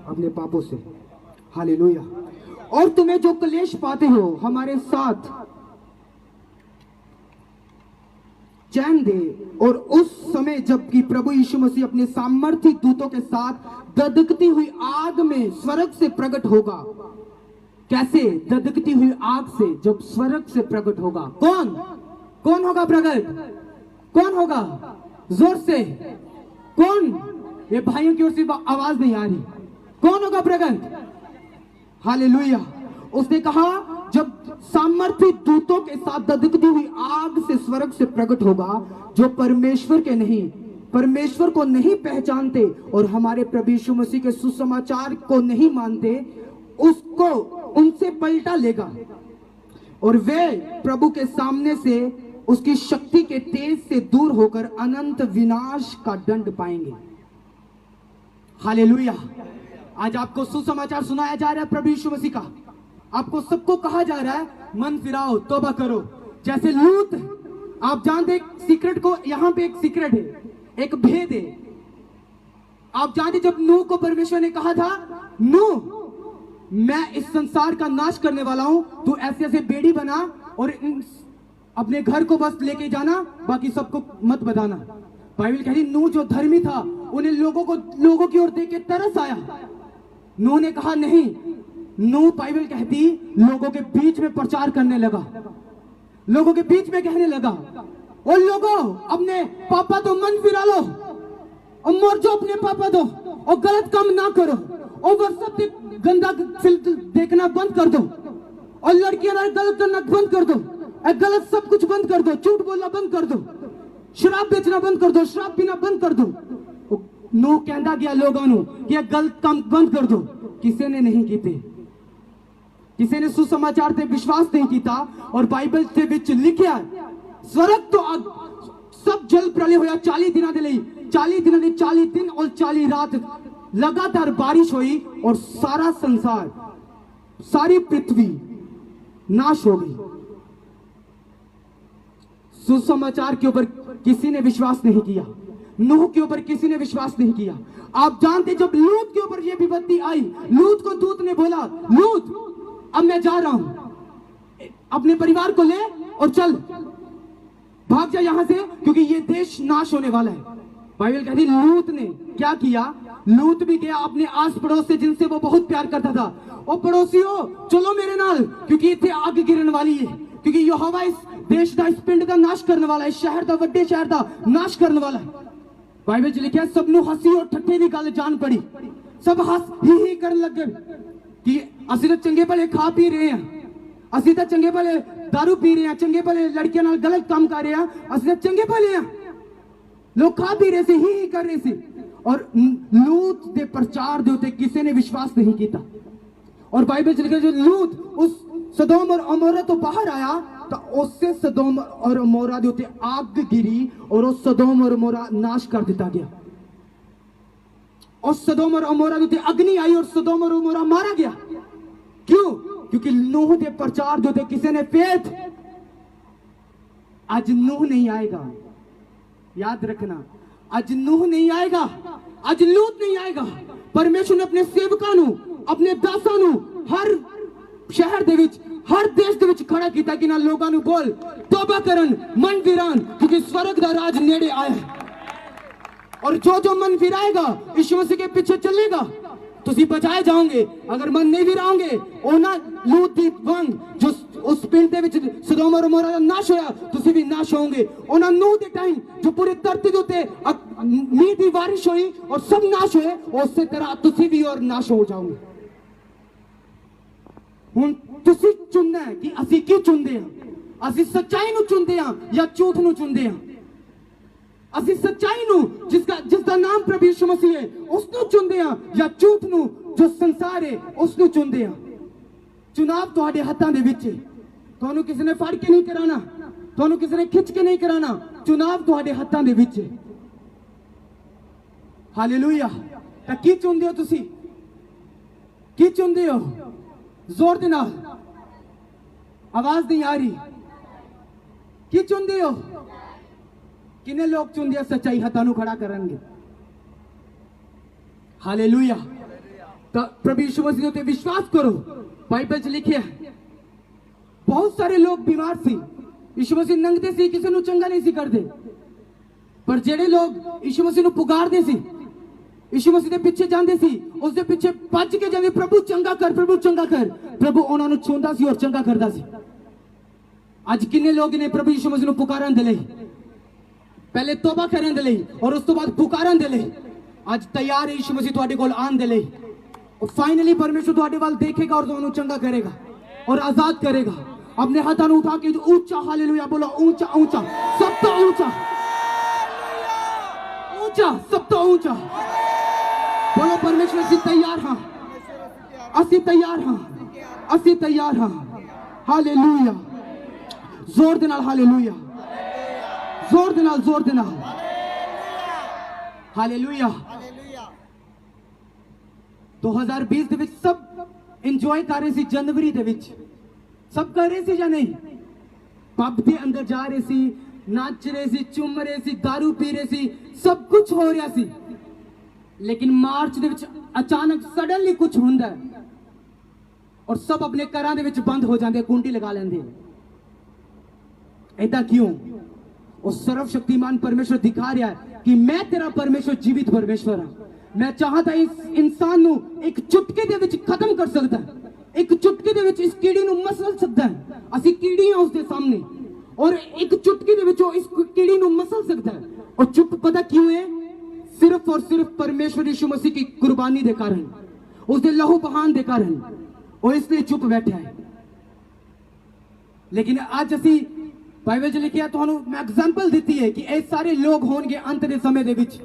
अपने पापों से। हालेलुया। और तुम्हें जो क्लेश पाते हो हमारे साथ चैन दे। और उस समय जबकि प्रभु यीशु मसीह अपने सामर्थी दूतों के साथ दधकती हुई आग में स्वर्ग से प्रकट होगा। कैसे? दधकती हुई आग से जब स्वर्ग से प्रकट होगा। कौन होगा प्रकट? कौन होगा? जोर से कौन? ये भाइयों की ओर से आवाज नहीं आ रही। कौन होगा प्रकट? हालेलुया। उसने कहा जब सामर्थी दूतों के साथ दधकती हुई आग से स्वर्ग से प्रकट होगा, जो परमेश्वर को नहीं पहचानते और हमारे प्रभु यीशु मसीह के सुसमाचार को नहीं मानते, उसको उनसे पलटा लेगा और वे प्रभु के सामने से उसकी शक्ति के तेज से दूर होकर अनंत विनाश का दंड पाएंगे। हालेलुया। आज आपको सुसमाचार सुनाया जा रहा है प्रभु यीशु मसीह का। आपको सबको कहा जा रहा है मन फिराओ, तौबा करो। जैसे लूत, आप जानते सीक्रेट को, यहां पे एक सीक्रेट है, एक भेद है। आप जानते जब नूह को परमेश्वर ने कहा था, नूह मैं इस संसार का नाश करने वाला हूं, तू ऐसे ऐसे बेड़ी बना और अपने घर को बस लेके जाना, बाकी सबको मत बताना। बाइबल कह रही नूह जो धर्मी था, उन्हें लोगों की ओर देख के तरस आया। नूह ने कहा नहीं। नूह बाइबल कहती लोगों के बीच में प्रचार करने लगा, लोगों के बीच में कहने लगा, और लोगों अपने पापा तो मन फिरा लो और मर जाओ अपने पापा तो, और गलत काम ना करो, और व्हाट्सएप गंदा फिल्म देखना बंद कर दो, और लड़कियां गलत करना बंद कर दो, गलत सब कुछ बंद कर दो, झूठ बोलना बंद कर दो, शराब बेचना बंद कर दो, शराब पीना बंद कर दो। नूह कहता गया लोगों नू कि गलत काम बंद कर दो। किसी ने नहीं कीते, किसी ने सुसमाचार से विश्वास नहीं किया। और बाइबल से विच लिखा स्वर्ग तो सब जल प्रलय होया 40 दिनों के लिए, 40 दिनों के 40 दिन और 40 रात लगातार बारिश हुई और सारा संसार, सारी पृथ्वी नाश हो गई। सुसमाचार के ऊपर किसी ने विश्वास नहीं किया, नूह के ऊपर किसी ने विश्वास नहीं किया। आप जानते जब लूत के ऊपर यह विपत्ति आई, लूत को दूत ने बोला, लूत अब मैं जा रहा हूं, अपने परिवार को ले और चल, भाग जा यहां से, क्योंकि ये देश नाश होने वाला है। बाइबल कहती लूत ने क्या किया? लूत भी गया अपने आस पड़ोस से जिनसे वो बहुत प्यार करता था। ओ पड़ोसियों चलो मेरे नाल, क्योंकि इतने आग गिरने वाली है, क्योंकि यहोवा इस देश का, इस पिंड का नाश करने वाला है, इस शहर का, वड्डे शहर का नाश करने वाला है। बाइबल च लिखा सब नु हसी और ठट्ठे की गल जान पड़ी, सब हस ही करन लग गए कि असि तो चंगे भले खा पी रहे हैं, असि तो चंगे भले दारू पी रहे हैं, चंगे भले लड़कियां नाल गलत काम कर रहे हैं, असि तो चंगे भले हैं। लोग खा पी रहे थे, ही कर रहे थे, और लूत के प्रचार दे उत्ते किसी ने विश्वास नहीं किया। और बाइबल च लिखा जो लूत उस सदोम और अमोरा तो बाहर आया तो उससे सदोम और अमोरा दे उत्ते आग गिरी और उस सदोम और अमोरा नाश कर दिता गया। और सदोम और अमोरा दे उत्ते अग्नि आई और सदोम और अमोरा मारा गया। क्यों? क्योंकि नूह के प्रचार जो थे किसी ने फेथ। आज नूह नहीं आएगा, याद रखना, आज नूह नहीं आएगा, आज लूत नहीं आएगा। परमेश्वर ने अपने सेवकां नू, अपने दासां नू हर शहर दे विच, हर देश दे विच खड़ा किया कि ना लोगां नू बोल तौबा करन, मन फिरान, क्योंकि स्वर्ग दा राज नेड़े आया है। और जो जो मन फिराएगा, यीशु मसीह के पीछे चलेगा, तुसी बचाए जाओगे। अगर मन नहीं फिराओगे, ओना लूत दी वंग जो उस पिंड दे विच सदोम और अमोरा दा नाश होया, तुसी भी नाश होंगे। ओना नूह दे टाइम जो पूरी धरती दे उत्ते मींह दी बारिश हुई और सब नाश हुए, उसी तरह तुसी भी और नाश हो जाओगे। हुण तुसी चुनना है कि असी की चुनदे हां, असी सच्चाई नू चुनदे हां या झूठ नू चुनदे हां। असी सच्चाई नू जिसका नाम प्रभु यीशु मसीह है उसनू चुनदे हां या झूठ नू जो संसार है उसनू चुनदे हां। चुनाव तुहाडे हत्थां दे विच है, तुहानू किसी ने फड़ के नहीं कराना, तुहानू किसी ने खिंच के नहीं कराना, चुनाव तुहाडे हत्थां दे विच है। हालेलुया। तां की चुनदे हो तुसी? की चुनदे हो? जोर दे नाल, आवाज नहीं आ रही। की चुनदे हो? किन्ने लोग चुनदे सच्चाई हत्थां नू खड़ा करनगे? हालेलुया। तो प्रभु यीशु मसीह ते विश्वास करो। बाइबल च लिखिया बहुत सारे लोग बीमार सी, यीशु मसीह नंगदे सी, किसी नू चंगा नहीं सी करदे, पर जेड़े लोग यीशु मसीह नू पुकारदे सी, यीशु मसीह दे पीछे जांदे सी, उसदे पीछे भज के जांदे, प्रभु चंगा कर, प्रभु चंगा कर, प्रभु उन्हां नू छूंदा सी और चंगा करदा सी। आज किन्ने लोग ने प्रभु यीशु मसीह नू पुकारन दे लई, पहले तौबा करन दे लई और उस तो बाद पुकारन दे लई आज तैयार है यीशु मसीह तुहाडे कोल आन दे लई। और फाइनली परमेश्वर तुहाडे वाल देखेगा और तुहानू चंगा करेगा और आजाद करेगा। अपने हाथों नू उठा के ऊंचा हालेलुया बोलो, ऊंचा ऊंचा, सब तो ऊंचा, ऊंचा, सब तो ऊंचा बोलो, परमेश्वर असी तैयार हां, असी तैयार हां, असी तैयार हां। हालेलुया। जोर दे नाल हालेलुया, जोर दे नाल, जोर दे नाल हालेलुया। 2020 ਦੇ ਵਿੱਚ सब ਇੰਜੋਏ ਕਰ ਰਹੇ ਸੀ, जनवरी ਦੇ ਵਿੱਚ सब कर रहे थे या नहीं? पब के अंदर जा रहे सी, नाच रहे सी, चुम रहे सी, दारू पी रहे सी, सब कुछ हो रहा सी। लेकिन मार्च ਦੇ ਵਿੱਚ अचानक सडनली कुछ ਹੁੰਦਾ है और सब अपने घरां ਦੇ ਵਿੱਚ बंद हो जाते, कुंडी लगा लेंगे। ऐसा क्यों? और सर्वशक्तिमान परमेश्वर दिखा रहा है कि मैं तेरा परमेश्वर जीवित परमेश्वर हां। मैं चाहता इस इंसान नू एक चुटके दे विच खत्म कर सकता है, एक चुटके दे विच इस कीड़ी नू मसल सकता है। असी कीड़ी हैं उसके सामने और एक चुटके दे विच इस कीड़ी नू मसल सकता है। और चुप पता क्यों है? सिर्फ और सिर्फ परमेश्वर यीशु मसीह की कुर्बानी दे कारण, उसके लहू बहान दे कारण, और इसलिए चुप बैठा है। लेकिन आज असी बाइबल च लिखिया तुहानू मैं एग्जांपल दी है कि ये सारे लोग होंगे अंत के समय दे विच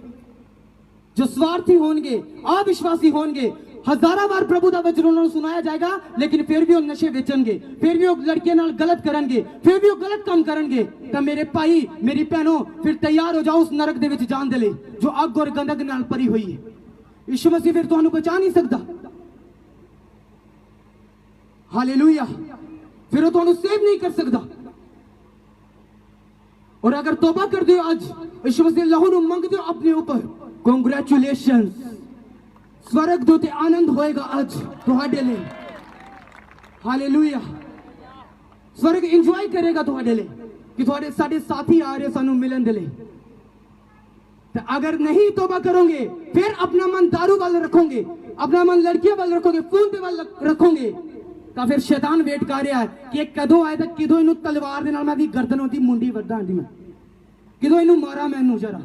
जो स्वार्थी होंगे, अविश्वासी होंगे। हजारा बार प्रभु का वचन उन्होंने सुनाया जाएगा, लेकिन फिर भी वो नशे बेचेंगे, फिर भी वो लड़कियों नाल गलत करेंगे, फिर भी वो गलत काम करेंगे। तो मेरे भाई मेरी बहनों, फिर तैयार हो जाओ उस नरक दे विच जान दे लई जो अग और गंधक नाल भरी हुई है। यीशु मसीह फिर तुहानू बचा नहीं सकता। हालेलुया। फिर वो तुहानू सेव नहीं कर सकता। और अगर तौबा कर दो आज, यीशु मसीह लहू नू मंग दो अपने ऊपर, कांग्रेचुलेशन, स्वर्ग दूते आनंद होएगा आज तुहाडे लिए। हालेलुया। स्वर्ग एंजॉय करेगा तुहाडे लिए कि तुहाडे साडे साथी आ रहे सानू मिलन दे लिए। तो अगर नहीं तौबा करोगे, फिर अपना मन दारू वाल रखोगे, अपना मन लड़कियां वाल रखोगे, फोन पे वाल रखोगे, तो फिर शैतान वेट कर रहा है कि कदों आए तो किदों इनू तलवार दे नाल मैं दी गर्दन होती मुंडी वड्डा आंदी, मैं किदों इनू मारा मैनू जरा,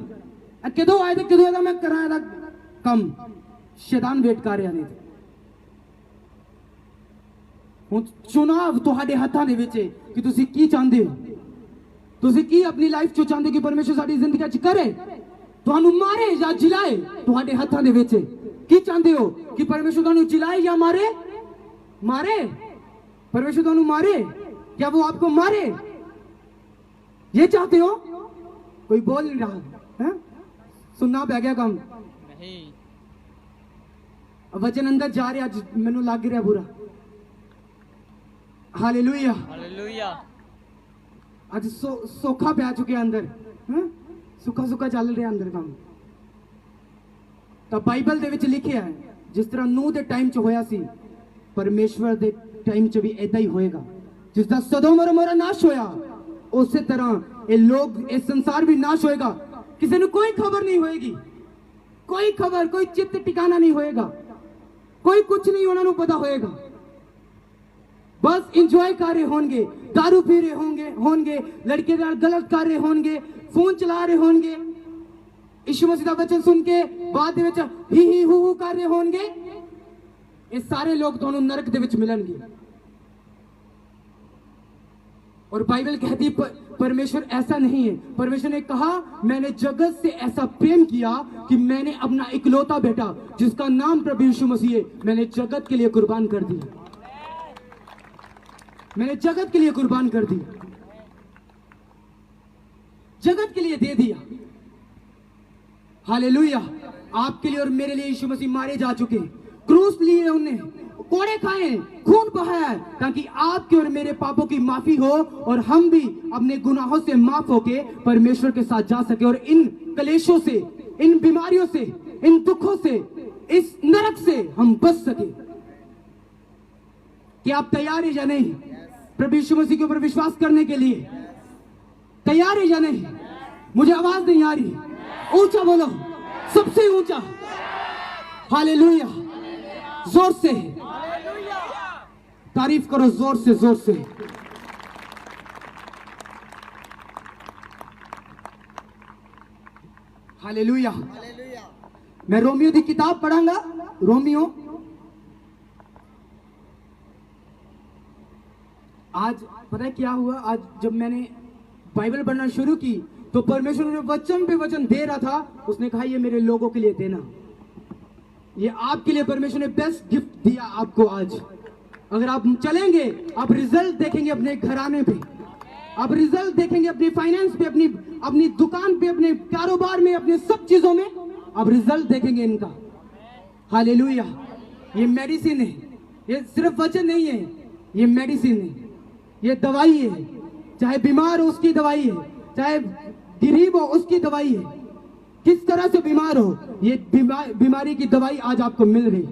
किदों आए तो किदों ਇਹਦਾ मैं करा ਇਹਦਾ ਕੰਮ। शैतान वेट कर रहा नहीं। ਹੁਣ ਚੁਣਾਵ ਤੁਹਾਡੇ ਹੱਥਾਂ ਦੇ ਵਿੱਚ ਹੈ ਕਿ ਤੁਸੀਂ ਕੀ ਚਾਹੁੰਦੇ ਹੋ, ਤੁਸੀਂ ਕੀ ਆਪਣੀ ਲਾਈਫ ਚ ਚਾਹੁੰਦੇ ਕਿ ਪਰਮੇਸ਼ਰ ਸਾਡੀ ਜ਼ਿੰਦਗੀ ਚ ਕਰੇ, ਤੁਹਾਨੂੰ ਮਾਰੇ ਜਾਂ ਜਿਲਾਏ, ਤੁਹਾਡੇ ਹੱਥਾਂ ਦੇ ਵਿੱਚ ਹੈ। ਕੀ ਚਾਹੁੰਦੇ ਹੋ ਕਿ ਪਰਮੇਸ਼ਰ ਤੁਹਾਨੂੰ ਜਿਲਾਏ ਜਾਂ ਮਾਰੇ? मारे, परमेश्वर ਤੁਹਾਨੂੰ मारे, क्या वो आपको मारे? ये चाहते हो? कोई बोल नहीं रहा है, सुनना पै गया काम नहीं। वचन अंदर जा रहा, आज मैनू लग रहा बुरा। Hallelujah, hallelujah. आज सोखा पै चुके अंदर, सुखा सुखा चल रहा अंदर काम। तो बाइबल दे विच लिखिया है, जिस तरह नूह दे टाइम च होया सी, परमेश्वर दे टाइम च भी ऐदा ही होएगा। जिसदा सदोम और अमोरा नाश होया, उसी तरह ये लोग, ये संसार भी नाश होएगा। किसी ने कोई खबर नहीं होएगी, कोई खबर, कोई चित्त टिकाना नहीं होएगा, कोई कुछ नहीं उन्होंने पता होएगा। बस इंजॉय कर रहे होंगे, दारू पी रहे होंगे, लड़के नाल गलत कर रहे होंगे, फोन चला रहे होंगे, यीशु मसीह दा वचन सुन के बाद दे विच ही हू कर रहे होंगे। ये सारे लोग दोनों नरक दे विच मिलेंगे। और बाइबल कहती है परमेश्वर ऐसा नहीं है। परमेश्वर ने कहा, मैंने जगत से ऐसा प्रेम किया कि मैंने अपना इकलौता बेटा, जिसका नाम प्रभु यीशु मसीह है, मैंने जगत के लिए कुर्बान कर दिया। मैंने जगत के लिए कुर्बान कर दिया, जगत के लिए दे दिया। हालेलुया। आपके लिए और मेरे लिए यीशु मसीह मारे जा चुके हैं, क्रूस लिए उन्हें, कोड़े खाए, खून बहाया, ताकि आपके और मेरे पापों की माफी हो और हम भी अपने गुनाहों से माफ होके परमेश्वर के साथ जा सके और इन कलेशों से, इन बीमारियों से, इन दुखों से, इस नरक से हम बच सके। कि आप तैयार है या नहीं प्रभु यीशु मसीह के ऊपर विश्वास करने के लिए? तैयार है या नहीं? मुझे आवाज नहीं आ रही, ऊंचा बोलो, सबसे ऊंचा हालेलुया, जोर से तारीफ करो, जोर से, जोर से। हालेलुया। मैं रोमियो की किताब पढ़ांगा। रोमियो, आज पता है क्या हुआ? आज जब मैंने बाइबल पढ़ना शुरू की तो परमेश्वर ने वचन पे वचन दे रहा था। उसने कहा ये मेरे लोगों के लिए देना, ये आपके लिए परमेश्वर ने बेस्ट गिफ्ट दिया आपको आज। अगर आप चलेंगे, आप रिजल्ट देखेंगे अपने घराने पे, आप रिजल्ट देखेंगे अपने फाइनेंस पे, अपनी दुकान पे, अपने कारोबार में, अपने सब चीजों में आप रिजल्ट देखेंगे इनका। हालेलुया। ये मेडिसिन है, ये सिर्फ वचन नहीं है, ये मेडिसिन है, ये दवाई है। चाहे बीमार हो उसकी दवाई है, चाहे गरीब हो उसकी दवाई है। किस तरह से बीमार हो, ये बीमारी की दवाई आज आपको मिल रही।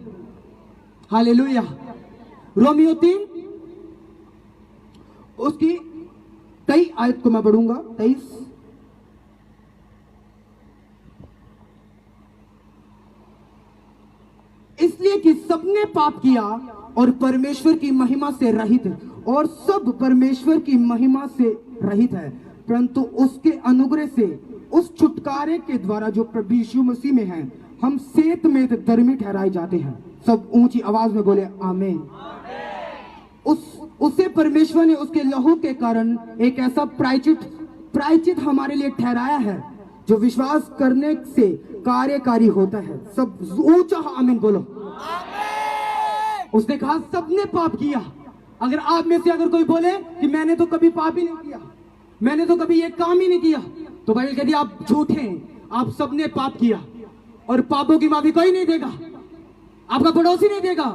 हालेलुया। रोमियो 3 उसकी 23 आयत को मैं पढ़ूंगा। 23 इसलिए कि सबने पाप किया और परमेश्वर की महिमा से रहित है, और सब परमेश्वर की महिमा से रहित है, परंतु उसके अनुग्रह से, उस छुटकारे के द्वारा जो प्रभु यीशु मसीह में है, हम सेत में धर्मी ठहराए जाते हैं। सब ऊंची आवाज में बोले आमीन। उसे परमेश्वर ने उसके लहू के कारण एक ऐसा प्रायचित हमारे लिए ठहराया है जो विश्वास करने से कार्यकारी होता है। सब ऊंचा आमीन बोलो। उसने कहा सबने पाप किया। अगर आप में से अगर कोई बोले कि मैंने तो कभी पाप ही नहीं किया, मैंने तो कभी ये काम ही नहीं किया, तो बाइबल कहती है आप झूठे हैं। आप सबने पाप किया और पापों की माफी कोई नहीं देगा, आपका पड़ोसी नहीं देगा,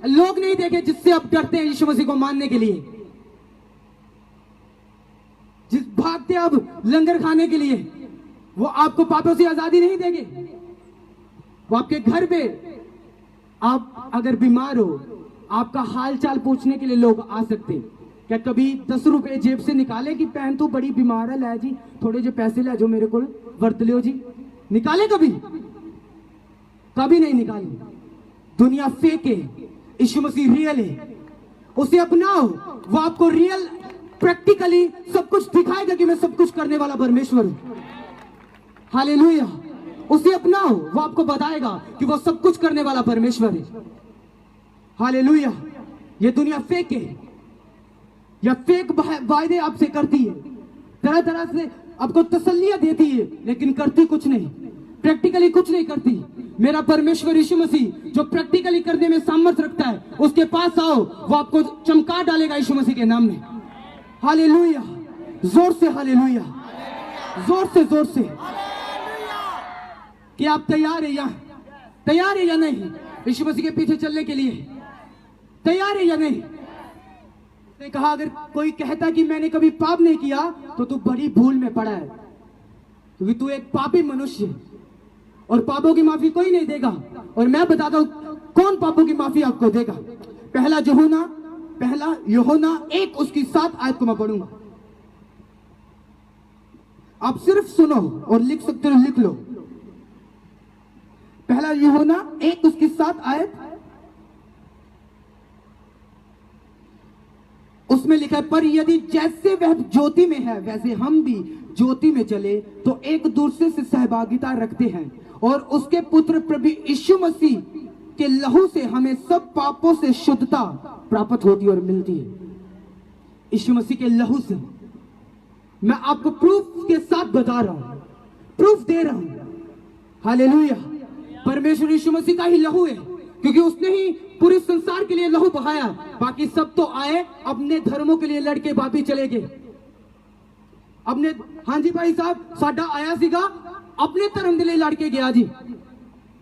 लोग नहीं देंगे जिससे आप डरते हैं यीशु मसीह को मानने के लिए, जिस भागते आप लंगर खाने के लिए, वो आपको पापों से आजादी नहीं देंगे। वो आपके घर पे आप अगर बीमार हो, आपका हाल चाल पूछने के लिए लोग आ सकते हैं। क्या कभी 10 रुपए जेब से निकाले कि भैन तू बड़ी बीमार है, लै जी थोड़े जे पैसे लै जाओ मेरे को, वरत लियो जी। निकाले कभी? कभी नहीं निकाली। दुनिया फेक है, यीशु मसीह रियल है। उसे अपनाओ, वो आपको रियल प्रैक्टिकली सब कुछ दिखाएगा कि मैं सब कुछ करने वाला परमेश्वर हूं। हालेलुया। उसे अपनाओ, वो आपको बताएगा कि वो सब कुछ करने वाला परमेश्वर है। हालेलुया। ये दुनिया फेक है, या फेक वायदे आपसे करती है, तरह तरह से आपको तसल्लियां देती है, लेकिन करती कुछ नहीं, प्रैक्टिकली कुछ नहीं करती। मेरा परमेश्वर यीशु मसीह जो प्रैक्टिकली करने में सामर्थ्य रखता है, उसके पास आओ, वो आपको चमका डालेगा यीशु मसीह के नाम में। हालेलुया। जोर से हालेलुया, जोर से कि आप तैयार है या नहीं? यीशु मसीह के पीछे चलने के लिए तैयार है या नहीं? उसने कहा अगर कोई कहता कि मैंने कभी पाप नहीं किया तो तू बड़ी भूल में पड़ा है, क्योंकि तू एक पापी मनुष्य है और पापों की माफी कोई नहीं देगा। और मैं बताता हूं कौन पापों की माफी आपको देगा। पहला यूहन्ना 1 उसकी 7 आयत को मैं पढ़ूंगा। आप सिर्फ सुनो और लिख सकते हो, लिख लो। पहला यूहन्ना 1 उसकी 7 आयत, उसमें लिखा है, पर यदि जैसे वह ज्योति में है वैसे हम भी ज्योति में चले तो एक दूसरे से सहभागिता रखते हैं, और उसके पुत्र प्रभु यीशु मसीह के लहू से हमें सब पापों से शुद्धता प्राप्त होती और मिलती है। यीशु मसीह के लहू से। मैं आपको प्रूफ के साथ बता रहा हूं, प्रूफ दे रहा हूं। हालेलुया। परमेश्वर यीशु मसीह का ही लहू है, क्योंकि उसने ही पूरे संसार के लिए लहू बहाया। बाकी सब तो आए अपने धर्मों के लिए लड़के बापी चले गए अपने। हाँ जी भाई साहब, साडा आया सीगा अपने धर्म के लिए लड़के गया जी।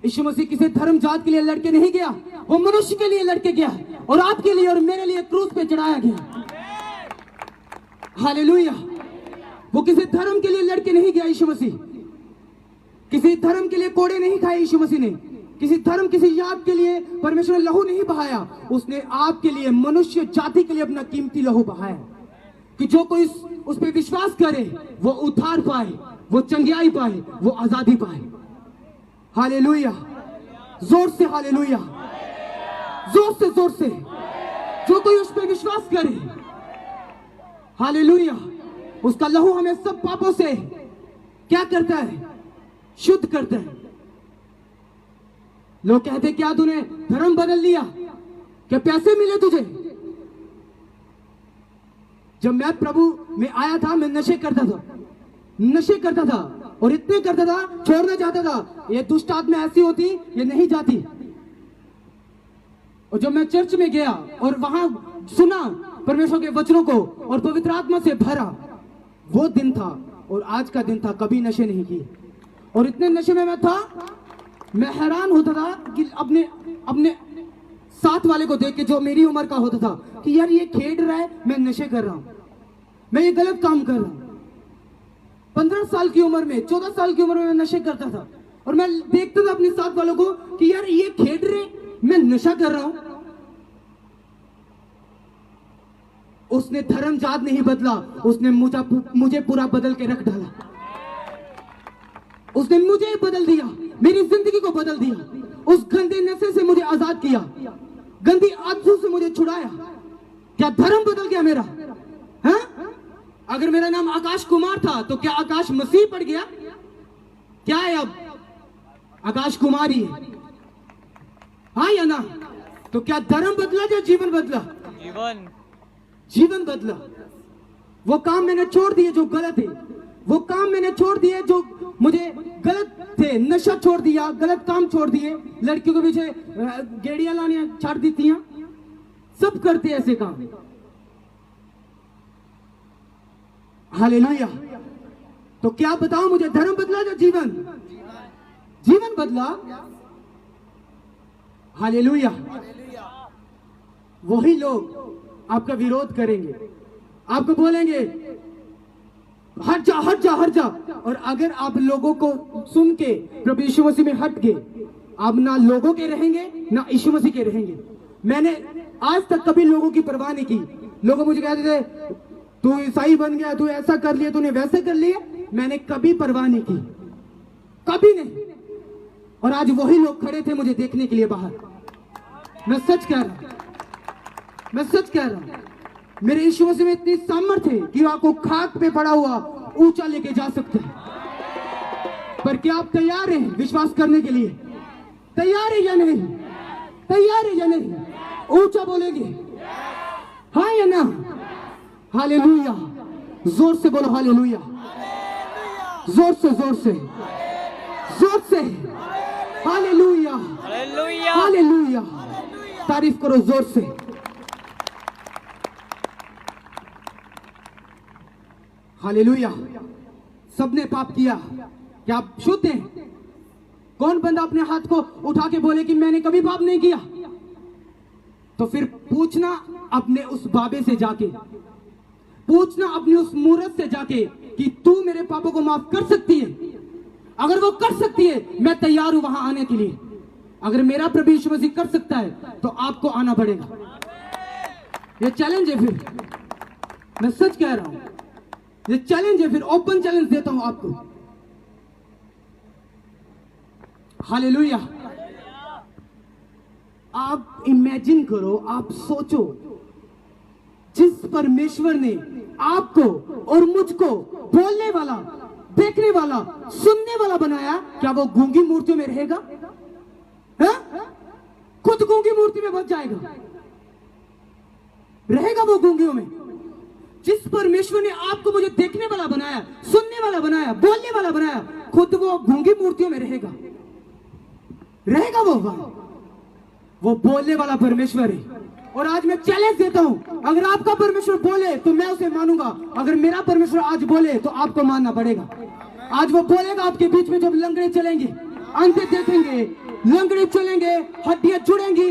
यीशु मसीह किसी धर्म जात के लिए लड़के नहीं गया, वो मनुष्य के लिए लड़के गया, और आपके लिए और मेरे लिए क्रूस पे चढ़ाया गया। हालेलुया। वो किसी धर्म के लिए लड़के नहीं गया यीशु मसीह, किसी धर्म के लिए कोड़े नहीं खाए यीशु मसीह ने, किसी धर्म किसी जात के लिए परमेश्वर ने लहू नहीं बहाया। उसने आपके लिए, मनुष्य जाति के लिए अपना कीमती लहू बहाया, कि जो कोई उस पर विश्वास करे वो उद्धार पाए, वो चंगियाई पाए, वो आजादी पाए। हालेलुया। जोर से हालेलुया, जोर से। जो कोई उस पर विश्वास करे, हालेलुया, उसका लहू हमें सब पापों से क्या करता है? शुद्ध करता है। लोग कहते क्या तूने धर्म बदल लिया, क्या पैसे मिले तुझे? जब मैं प्रभु में आया था मैं नशे करता था और इतने करता था, छोड़ना चाहता था। ये दुष्ट आत्मा ऐसी होती, ये नहीं जाती। और जब मैं चर्च में गया और वहां सुना परमेश्वर के वचनों को और पवित्र आत्मा से भरा, वो दिन था और आज का दिन था, कभी नशे नहीं किए। और इतने नशे में मैं था, मैं हैरान होता था कि अपने साथ वाले को देख के, जो मेरी उम्र का होता था, कि यार ये खेल रहा है, मैं नशे कर रहा हूं, मैं ये गलत काम कर रहा हूं। 15 साल की उम्र में, 14 साल की उम्र में मैं नशे करता था, और मैं देखता था अपने साथ वालों को कि यार ये खेल रहे, मैं नशा कर रहा हूं। उसने धर्म जात नहीं बदला, उसने मुझे पूरा बदल के रख डाला। उसने मुझे बदल दिया, मेरी जिंदगी को बदल दिया। उस गंदे नशे से मुझे आजाद किया, गंदी आदतों से मुझे छुड़ाया। क्या धर्म बदल गया मेरा? हाँ? अगर मेरा नाम आकाश कुमार था तो क्या आकाश मसीह पड़ गया? क्या है अब? आकाश कुमार ही है, हाँ या ना? तो क्या धर्म बदला या जीवन बदला? जीवन बदला। वो काम मैंने छोड़ दिए जो गलत है, वो काम मैंने छोड़ दिए जो मुझे गलत थे। नशा छोड़ दिया, गलत काम छोड़ दिए, लड़कियों के पीछे गेड़ियां लाने छाड़ दी थी, सब करते ऐसे काम। हालेलुया। तो क्या बताओ मुझे, धर्म बदला या जीवन? जीवन बदला। हालेलुया। वही लोग आपका विरोध करेंगे, आपको बोलेंगे हट जा हट जा हट जा। और अगर आप लोगों को सुन के प्रभु यीशु मसीह में हट गए, आप ना लोगों के रहेंगे ना यीशु मसीह के रहेंगे। मैंने आज तक कभी लोगों की परवाह नहीं की। लोग मुझे कहते थे तू ईसाई बन गया, तू ऐसा कर लिया, तूने वैसे कर लिया। मैंने कभी परवाह नहीं की, कभी नहीं। और आज वही लोग खड़े थे मुझे देखने के लिए बाहर। मैं सच कह रहा हूं, मैं सच कह रहा हूं, मेरे यीशु मसीह में इतनी सामर्थ्य है कि वो आपको खाक पे पड़ा हुआ ऊंचा लेके जा सकते हैं। पर क्या आप तैयार हैं विश्वास करने के लिए? तैयार है या नहीं? तैयार है या नहीं? ऊंचा बोलेंगे हाँ या ना? हालेलुया, जोर से बोलो हालेलुया, जोर से जोर से जोर से हालेलुया, हालेलुया, तारीफ करो जोर से। हालेलुया। सबने पाप किया, क्या आप शुद्ध हैं? कौन बंदा अपने हाथ को उठा के बोले कि मैंने कभी पाप नहीं किया? तो फिर पूछना अपने उस बाबे से जाके, पूछना अपनी उस मूरत से जाके कि तू मेरे पापों को माफ कर सकती है? अगर वो कर सकती है, मैं तैयार हूं वहां आने के लिए। अगर मेरा प्रभु यीशु मसीह कर सकता है तो आपको आना पड़ेगा। ये चैलेंज है, फिर मैं सच कह रहा हूं, ये चैलेंज है, फिर ओपन चैलेंज देता हूं आपको। हालेलुया। आप इमेजिन करो, आप सोचो, जिस परमेश्वर ने आपको और मुझको बोलने वाला, देखने वाला, सुनने वाला बनाया, क्या वो गूंगी मूर्तियों में रहेगा? है? खुद गूंगी मूर्ति में बच जाएगा? रहेगा वो गूंगियों में? जिस परमेश्वर ने आपको मुझे देखने वाला बनाया, सुनने वाला बनाया, बोलने वाला बनाया, खुद वो गूंगी मूर्तियों में रहेगा? रहेगा वो बोलने वाला परमेश्वर है। और आज मैं चैलेंज देता हूं, अगर आपका परमेश्वर बोले तो मैं उसे मानूंगा, अगर मेरा परमेश्वर आज बोले तो आपको मानना पड़ेगा। आज वो बोलेगा आपके बीच में, जब लंगड़े चलेंगे, अंधे देखेंगे, लंगड़े चलेंगे, हड्डियां जुड़ेंगी,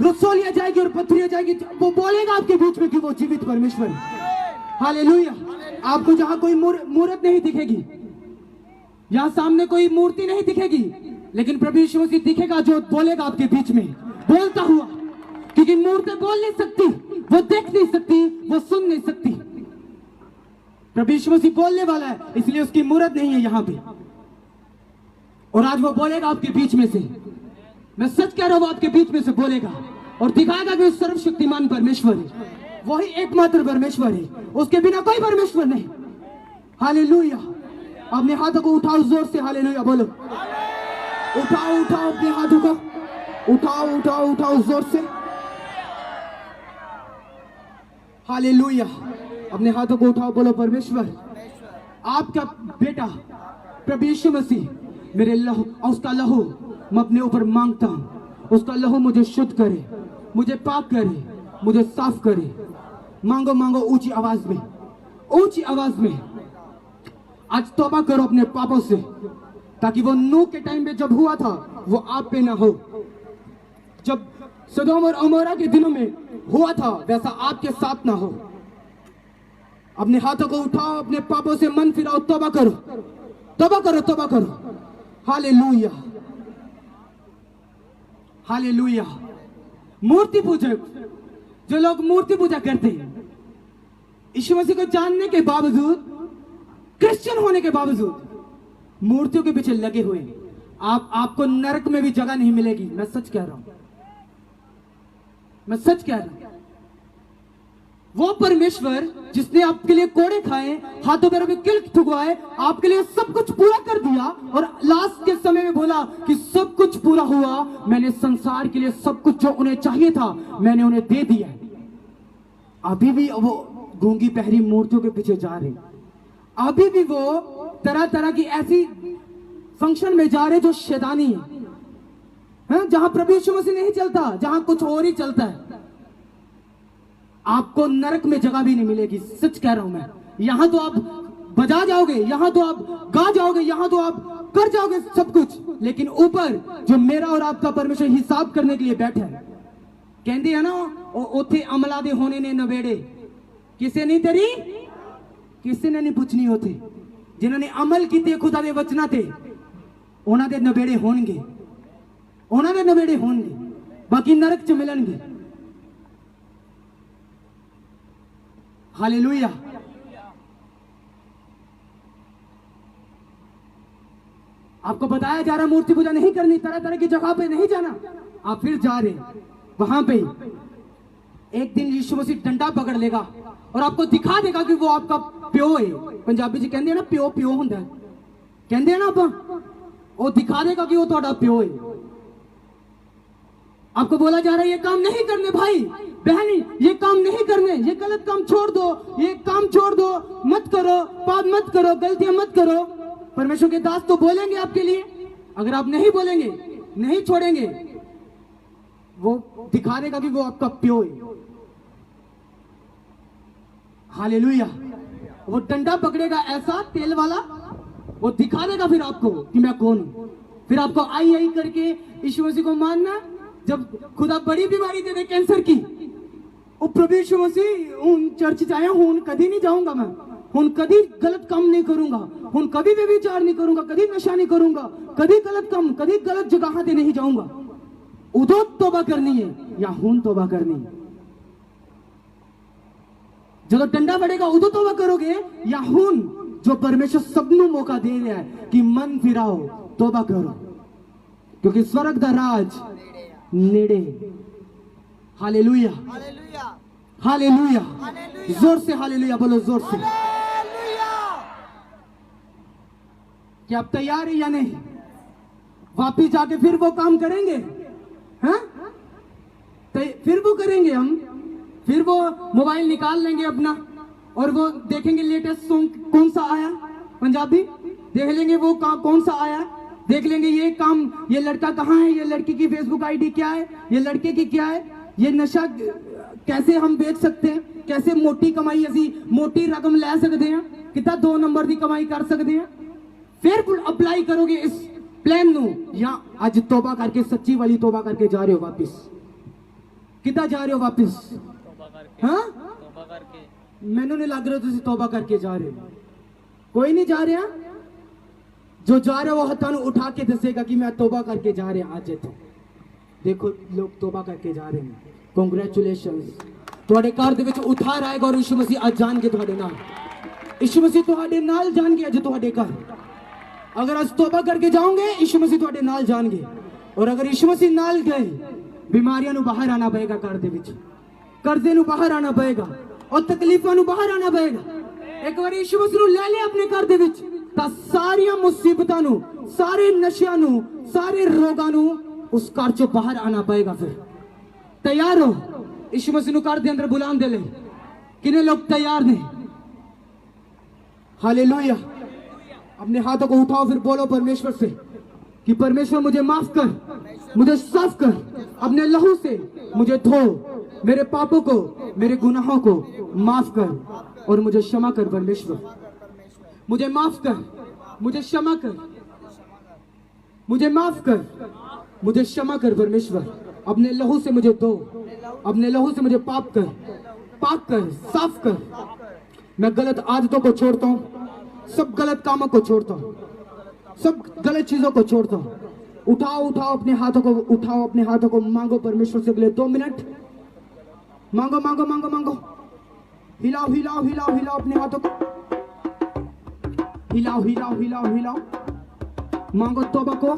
रसोलियां जाएगी और पत्थरियां जाएगी, वो बोलेगा आपके बीच में कि वो जीवित परमेश्वर है। हालेलुया। आपको जहां कोई मूर्त नहीं दिखेगी, यहां सामने कोई मूर्ति नहीं दिखेगी, लेकिन प्रभु यीशु मसीह दिखेगा जो बोलेगा आपके बीच में, बोलता हुआ। क्योंकि मूर्तें बोल नहीं सकती, वो देख नहीं सकती, वो सुन नहीं सकती। प्रभु यीशु मसीह बोलने वाला है, इसलिए उसकी मूर्त नहीं है यहां पे। और आज वो बोलेगा आपके बीच में से। मैं सच कह रहा हूं, वो आपके बीच में से बोलेगा और दिखाएगा कि वो सर्वशक्तिमान परमेश्वर है, वही एकमात्र परमेश्वर है, उसके बिना कोई परमेश्वर नहीं। हालेलुया। अपने हाथों को उठाओ जोर से, हालेलुया बोलो। उठाओ उठाओ अपने हाथों को, उठाओ उठाओ उठाओ जोर से। हालेलुया। अपने हाथों को उठाओ, बोलो परमेश्वर, आपका बेटा प्रभु यीशु मसीह, मेरे लहू, उसका लहू मैं अपने ऊपर मांगता हूं। उसका लहू मुझे शुद्ध करे, मुझे पाक करे, मुझे साफ करे। मांगो मांगो ऊंची आवाज में, ऊंची आवाज में। आज तौबा करो अपने पापों से, ताकि वो नूह के टाइम पे जब हुआ था वो आप पे ना हो। जब सदोम और अमोरा के दिनों में हुआ था वैसा आपके साथ ना हो। अपने हाथों को उठाओ, अपने पापों से मन फिराओ, तौबा करो, तौबा करो, तौबा करो। Hallelujah, hallelujah. मूर्ति पूजक, जो लोग मूर्ति पूजा करते हैं, यीशु मसीह को जानने के बावजूद, क्रिश्चियन होने के बावजूद मूर्तियों के पीछे लगे हुए, आपको नरक में भी जगह नहीं मिलेगी। मैं सच कह रहा हूं, मैं सच कह रहा हूं। वो परमेश्वर जिसने आपके लिए कोड़े खाए, हाथों पैरों में किल ठुकवाए, आपके लिए सब कुछ पूरा कर दिया और लास्ट के समय में बोला कि सब कुछ पूरा हुआ, मैंने संसार के लिए सब कुछ जो उन्हें चाहिए था मैंने उन्हें दे दिया। अभी भी वो गूंगी पहरी मूर्तियों के पीछे जा रहे, अभी भी वो तरह तरह की ऐसी फंक्शन में जा रहे जो शैतानी है, जहां प्रभु यीशु मसीह नहीं चलता, जहां कुछ और ही चलता है। आपको नरक में जगह भी नहीं मिलेगी, सच कह रहा हूं मैं। यहां तो आप बजा जाओगे, यहां तो आप गा जाओगे, यहां तो आप कर जाओगे सब कुछ, लेकिन ऊपर जो मेरा और आपका परमेश्वर हिसाब करने के लिए बैठा है। कहते हैं ना, उथे अमला दे होने ने नवेड़े किसे नहीं तेरी, किसी ने नहीं पूछनी होती। जिन्होंने अमल किए खुदा दे वचना ते, उन्हां दे नवेड़े होणगे, उन्हां दे नवेड़े होणगे, बाकी नरक च मिलणगे। हालेलुया। आपको बताया जा रहा मूर्ति पूजा नहीं करनी, तरह तरह की जगह पे नहीं जाना, आप फिर जा रहे वहां पे। एक दिन यीशु मसीह डंडा पकड़ लेगा और आपको दिखा देगा कि वो आपका प्यो है। पंजाबी जी कहते हैं ना प्यो प्यो होंगे, कहते हैं ना आप, वो दिखा देगा कि वो थोड़ा प्यो है। आपको बोला जा रहा है ये काम नहीं करने भाई बहनी, ये काम नहीं करने, ये गलत काम छोड़ दो, ये काम छोड़ दो, मत करो, पाप मत करो, गलतियां मत करो। परमेश्वर के दास तो बोलेंगे आपके लिए, अगर आप नहीं बोलेंगे, नहीं छोड़ेंगे, वो दिखा देगा कि वो आपका प्यो है। हालेलुया। वो डंडा पकड़ेगा ऐसा तेल वाला, वो दिखा देगा फिर आपको कि मैं कौन हूं। फिर आपको आई आई करके यीशु मसीह को मानना। जब खुदा बड़ी बीमारी दे दे कैंसर की, ओ प्रभु यीशु मसीह उन चर्च जाया हूं, कभी नहीं जाऊंगा मैं, हूं कभी गलत काम नहीं करूंगा, हूं कभी भी विचार नहीं करूंगा, कभी नशा नहीं करूंगा, कभी गलत काम, कभी गलत जगह पे नहीं जाऊंगा। उदो तोबा करनी है या हूं तोबा करनी है? जो डंडा बढ़ेगा उदो तोबा करोगे या हूं जो परमेश्वर सबनों मौका दे रहा है कि मन फिराओ, तोबा करो, क्योंकि स्वर्ग दा राज नेड़े। हालेलुया, हालेलुया, जोर से हालेलुया बोलो, जोर से। क्या आप तैयार है या नहीं? वापिस जाके फिर वो काम करेंगे, हाँ? फिर वो करेंगे हम, फिर वो मोबाइल निकाल लेंगे अपना और वो देखेंगे लेटेस्ट सॉन्ग कौन सा आया, पंजाबी देख लेंगे, वो कौन सा आया, देख लेंगे ये काम, ये लड़का कहाँ है, ये लड़की की फेसबुक आईडी क्या है, ये लड़के की क्या है, ये नशा कैसे हम बेच सकते हैं, कैसे मोटी कमाई असी मोटी रकम ले सकते हैं, कितना 2 नंबर की कमाई कर सकते हैं। फिर अप्लाई करोगे इस प्लान नू, या आज तोबा करके सच्ची वाली तोबा करके जा रहे हो वापिस? कितना जा रहे हो वापिस? हाँ, मैनू नहीं लग रहा तुम तोबा करके जा रहे हो। कोई नहीं जा रहा, जो जा रहा वो हथां उठा के दसेगा कि मैं तोबा करके जा रहा। आज तो देखो लोग तोबा करके जा रहे हैं, कांग्रेचुलेशंस। तुहाडे घर दे विच उठार आएगा और यीशु मसीह अज जान के तुहाडे नाल, यीशु मसीह तुहाडे नाल जान के अज तुहाडे घर। अगर आज तोबा करके जाओगे यीशु मसीह तुहाडे नाल जाएंगे, और अगर यीशु मसीह नाल गए बीमारियां नु बाहर आना पएगा, घर दे विच कर्जे नु बाहर आना पएगा और तकलीफां नु बाहर आना पएगा। एक बार यीशु मसीह नु ले ले अपने घर दे विच तां सारियां मुसीबतां नु, सारे नशियां नु, सारे रोगां नु उस घर चों बाहर आना पएगा। फिर तैयार हो यीशु मसीह नु घर दे अंदर बुलाने दे लई? कितने लोग तैयार ने? हालेलुया। अपने हाथों को उठाओ, फिर बोलो परमेश्वर से कि परमेश्वर मुझे माफ कर, मुझे साफ कर, अपने लहू से मुझे धो, मेरे पापों को, मेरे गुनाहों को माफ कर और मुझे क्षमा कर। परमेश्वर मुझे माफ कर, मुझे क्षमा कर, मुझे माफ कर, मुझे क्षमा कर। परमेश्वर अपने लहू से मुझे धो, अपने लहू से मुझे पाप कर, पाक कर, साफ कर। मैं गलत आदतों को छोड़ता हूँ, सब गलत कामों को छोड़ता हूँ, सब गलत चीजों को छोड़ता हूँ। उठाओ उठाओ अपने हाथों को, उठाओ अपने हाथों को, मांगो परमेश्वर से अगले 2 मिनट, मांगो मांगो मांगो मांगो, हिलाओ हिलाओ हिलाओ हिलाओ अपने हाथों को, हिलाओ हिलाओ हिलाओ हिलाओ, मांगो तौबा को।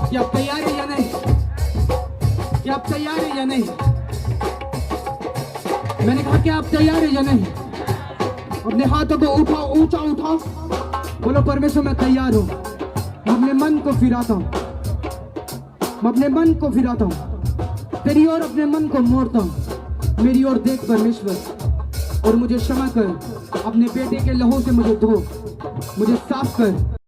क्या आप तैयार है या नहीं? क्या आप तैयार है या नहीं? मैंने कहा क्या आप तैयार है या नहीं? अपने हाथों को उठाओ, ऊंचा उठाओ, बोलो परमेश्वर मैं तैयार हूं। मैं अपने मन को फिराता हूं, मैं अपने मन को फिराता हूं, तेरी ओर अपने मन को मोड़ता हूं। मेरी ओर देख परमेश्वर और मुझे क्षमा कर, अपने बेटे के लहू से मुझे धो, मुझे साफ कर।